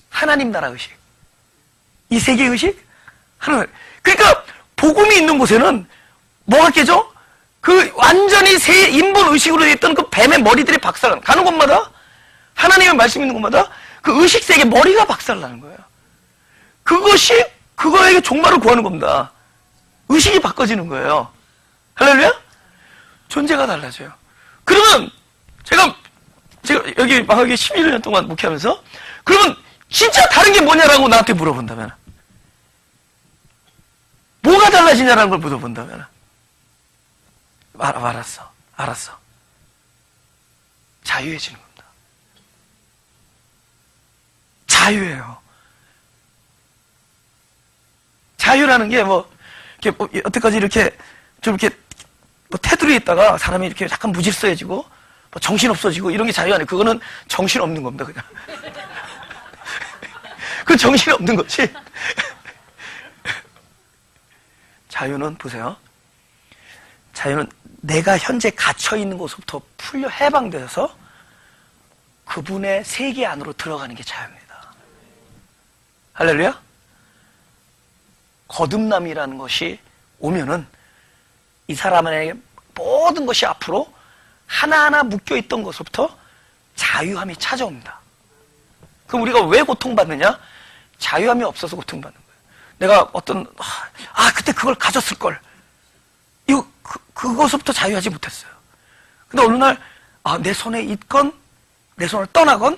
Speaker 1: 하나님 나라 의식. 이 세계 의식, 하나님. 그러니까 복음이 있는 곳에는 뭐가 깨져? 그 완전히 새 인본 의식으로 되어 있던 그 뱀의 머리들이 박살 가는 곳마다, 하나님의 말씀 있는 곳마다 그 의식 세계 머리가 박살 나는 거예요. 그것이 그거에게 종말을 구하는 겁니다. 의식이 바꿔지는 거예요. 할렐루야? 존재가 달라져요. 그러면 제가 여기 망하게 11년 동안 목회하면서, 그러면 진짜 다른 게 뭐냐라고 나한테 물어본다면, 뭐가 달라지냐라는 걸 물어본다면, 알았어. 자유해지는 겁니다. 자유예요. 자유라는 게 여태까지 이렇게, 좀 이렇게, 테두리에 있다가 사람이 이렇게 약간 무질서해지고, 정신 없어지고, 이런 게 자유 아니에요. 그거는 정신 없는 겁니다, 그냥. 그 정신 없는 거지. 자유는, 보세요. 자유는 내가 현재 갇혀있는 곳부터 풀려 해방되어서 그분의 세계 안으로 들어가는 게 자유입니다. 할렐루야? 거듭남이라는 것이 오면은 이 사람에게 모든 것이 앞으로 하나하나 묶여있던 것부터 자유함이 찾아옵니다. 그럼 우리가 왜 고통받느냐? 자유함이 없어서 고통받는 거예요. 내가 그때 그걸 가졌을걸. 그것부터 자유하지 못했어요. 근데 어느 날, 내 손에 있건, 내 손을 떠나건,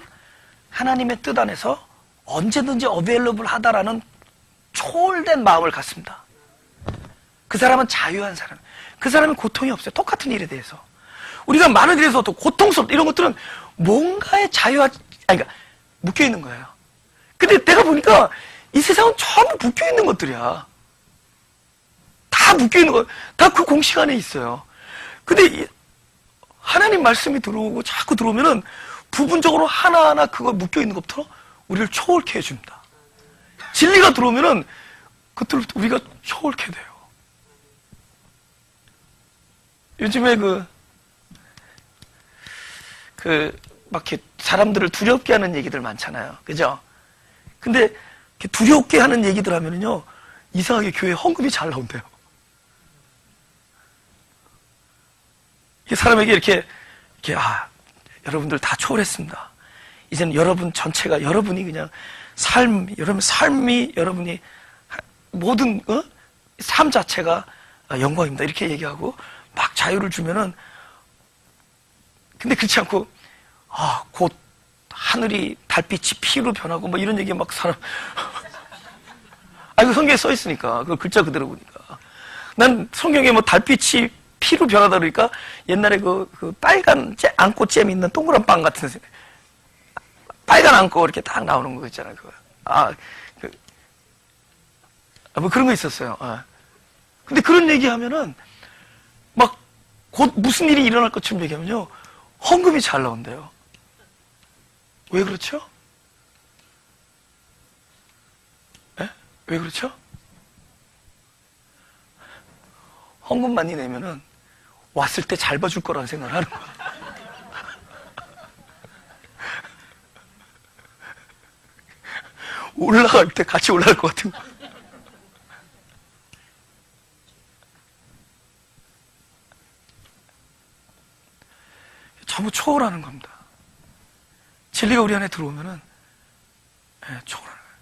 Speaker 1: 하나님의 뜻 안에서 언제든지 어베일러블 하다라는 초월된 마음을 갖습니다. 그 사람은 자유한 사람. 그 사람은 고통이 없어요. 똑같은 일에 대해서. 우리가 많은 일에서 또 고통스럽다 이런 것들은 뭔가에 그러니까 묶여있는 거예요. 근데 내가 보니까 이 세상은 전부 묶여있는 것들이야. 다 묶여있는 거, 다 그 공식 안에 있어요. 근데 하나님 말씀이 들어오고 자꾸 들어오면은 부분적으로 하나하나 그거 묶여있는 것부터 우리를 초월케 해줍니다. 진리가 들어오면은 그것들부터 우리가 초월케 돼요. 요즘에 막 이렇게 사람들을 두렵게 하는 얘기들 많잖아요. 그죠? 근데 이렇게 두렵게 하는 얘기들 하면은요, 이상하게 교회 헌금이 잘 나온대요. 사람에게 이렇게, 여러분들 다 초월했습니다. 이제는 여러분 전체가, 여러분이 그냥 여러분이 모든, 삶 자체가 영광입니다. 이렇게 얘기하고, 막 자유를 주면은, 근데 그렇지 않고, 곧 하늘이 달빛이 피로 변하고, 이런 얘기 막 이거 성경에 써 있으니까, 그 글자 그대로 보니까. 난 성경에 달빛이 피로 변하다 그러니까 옛날에 그 빨간 앙꼬 잼 있는 동그란 빵 같은 빨간 앙꼬 이렇게 딱 나오는 거 있잖아요. 그런 거 있었어요. 근데 그런 얘기하면은 막 곧 무슨 일이 일어날 것처럼 얘기하면요, 헌금이 잘 나온대요. 왜 그렇죠? 네? 왜 그렇죠? 헌금 많이 내면은 왔을 때 잘 봐줄 거라는 생각을 하는 거야. 올라갈 때 같이 올라갈 것 같은 거야. 전부 초월하는 겁니다. 진리가 우리 안에 들어오면은, 초월하는 거예요.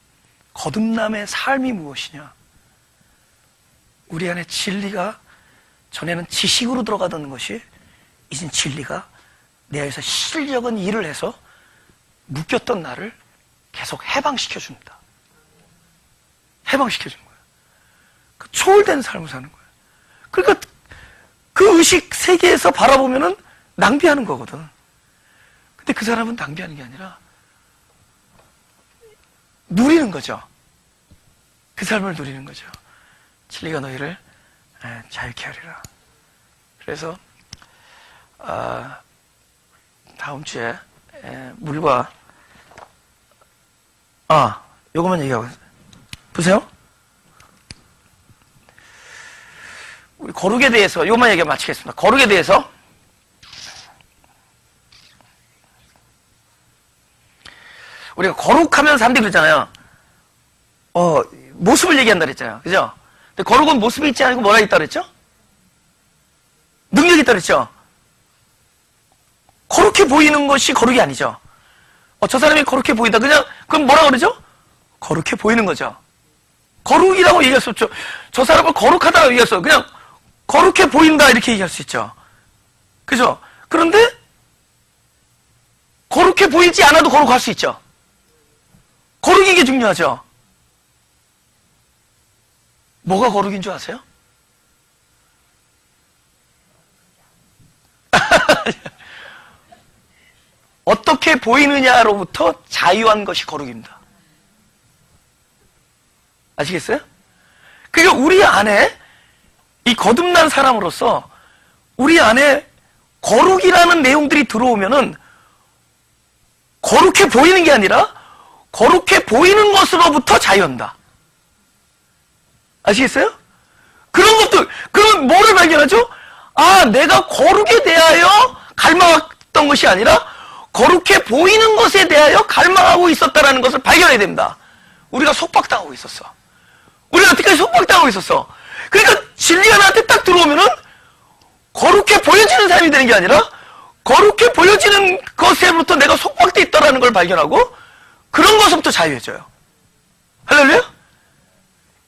Speaker 1: 거듭남의 삶이 무엇이냐? 우리 안에 진리가 전에는 지식으로 들어가던 것이 이젠 진리가 내 안에서 실력은 일을 해서 묶였던 나를 계속 해방시켜줍니다. 해방시켜주는 거예요. 그 초월된 삶을 사는 거예요. 그러니까 그 의식 세계에서 바라보면은 낭비하는 거거든. 근데 그 사람은 낭비하는 게 아니라 누리는 거죠. 그 삶을 누리는 거죠. 진리가 너희를 자유케 하리라. 그래서 다음 주에 물과 요것만 얘기하고 보세요. 우리 거룩에 대해서 요것만 얘기 마치겠습니다. 거룩에 대해서 우리가 거룩하면 사람들이 그러잖아요. 모습을 얘기한다 그랬잖아요. 그죠? 근데 거룩은 모습이 있지 않고 뭐라 있다 그랬죠? 능력이 있다 그랬죠? 거룩해 보이는 것이 거룩이 아니죠. 저 사람이 거룩해 보인다. 그럼 뭐라 그러죠? 거룩해 보이는 거죠. 거룩이라고 얘기할 수 없죠. 저 사람을 거룩하다고 얘기할 수 없어요. 그냥 거룩해 보인다 이렇게 얘기할 수 있죠. 그죠? 그런데 거룩해 보이지 않아도 거룩할 수 있죠. 거룩인 게 중요하죠. 뭐가 거룩인 줄 아세요? 어떻게 보이느냐로부터 자유한 것이 거룩입니다. 아시겠어요? 그러니까 우리 안에 이 거듭난 사람으로서 우리 안에 거룩이라는 내용들이 들어오면은 거룩해 보이는 게 아니라 거룩해 보이는 것으로부터 자유한다. 아시겠어요? 그런 것도, 그럼 뭐를 발견하죠? 아, 내가 거룩에 대하여 갈망했던 것이 아니라 거룩해 보이는 것에 대하여 갈망하고 있었다라는 것을 발견해야 됩니다. 우리가 속박당하고 있었어. 우리가 여태까지 속박당하고 있었어. 그러니까 진리가 나한테 딱 들어오면은 거룩해 보여지는 삶이 되는 게 아니라 거룩해 보여지는 것에부터 내가 속박돼 있다라는 걸 발견하고 그런 것부터 자유해져요. 할렐루야?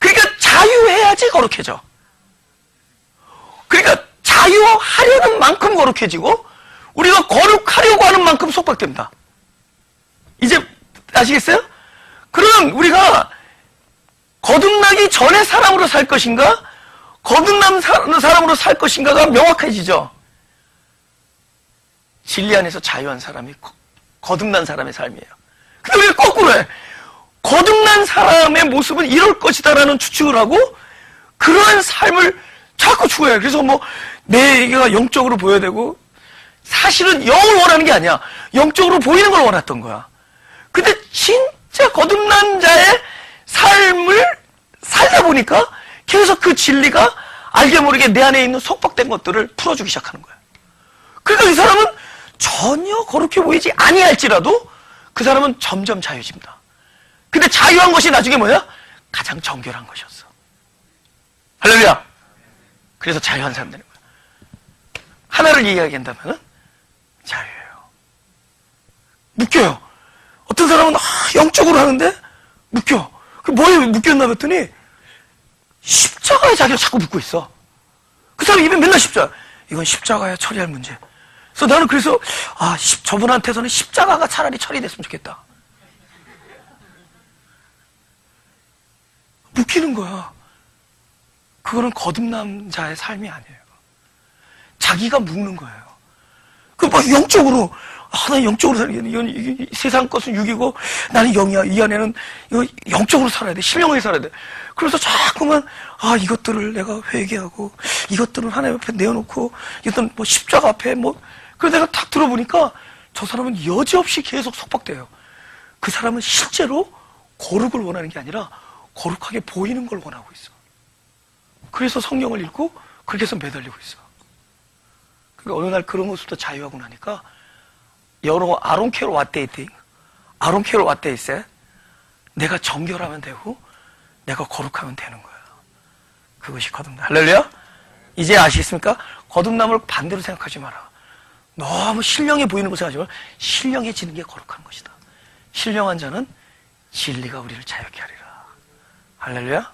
Speaker 1: 그러니까 자유해야지 거룩해져. 그러니까 자유하려는 만큼 거룩해지고 우리가 거룩하려고 하는 만큼 속박됩니다. 이제 아시겠어요? 그러면 우리가 거듭나기 전에 사람으로 살 것인가 거듭난 사람으로 살 것인가가 명확해지죠. 진리 안에서 자유한 사람이 거듭난 사람의 삶이에요. 근데 우리가 거꾸로 해. 거듭난 사람의 모습은 이럴 것이다라는 추측을 하고 그러한 삶을 자꾸 추구해요. 그래서 뭐 내가 영적으로 보여야 되고 사실은 영을 원하는 게 아니야. 영적으로 보이는 걸 원했던 거야. 근데 진짜 거듭난 자의 삶을 살다 보니까 계속 그 진리가 알게 모르게 내 안에 있는 속박된 것들을 풀어주기 시작하는 거야. 그러니까 이 사람은 전혀 거룩해 보이지 아니할지라도 그 사람은 점점 자유해집니다. 근데 자유한 것이 나중에 뭐야? 가장 정결한 것이었어. 할렐루야. 그래서 자유한 사람 되는 거야. 하나를 이야기한다면 자유예요. 묶여요. 어떤 사람은 영적으로 하는데 묶여. 그 뭐에 묶였나 봤더니 십자가에 자기가 자꾸 묶고 있어. 그 사람 입에 맨날 십자가. 이건 십자가에 처리할 문제. 그래서 나는 그래서 저분한테서는 십자가가 차라리 처리됐으면 좋겠다. 묶이는 거야. 그거는 거듭난 자의 삶이 아니에요. 자기가 묶는 거예요. 그 막 영적으로 나 영적으로 살기에는 이건 세상 것은 육이고 나는 영이야. 이 안에는 이거 영적으로 살아야 돼. 신령하게 살아야 돼. 그래서 자꾸만 이것들을 내가 회개하고 이것들은 하나님 앞에 내어놓고 이것들은 뭐 십자가 앞에 뭐 그래서 내가 딱 들어보니까 저 사람은 여지없이 계속 속박돼요. 그 사람은 실제로 거룩을 원하는 게 아니라 거룩하게 보이는 걸 원하고 있어. 그래서 성경을 읽고 그렇게 해서 매달리고 있어. 그러니까 어느 날 그런 것부터 자유하고 나니까 여러 아론케로 왓데이팅 아론케로 왓데이세 내가 정결하면 되고 내가 거룩하면 되는 거야. 그것이 거듭남. 할렐루야. 이제 아시겠습니까? 거듭남을 반대로 생각하지 마라. 너무 신령해 보이는 거 생각하지 마라. 신령해지는 게 거룩한 것이다. 신령한 자는 진리가 우리를 자유케 하리라. 할렐루야.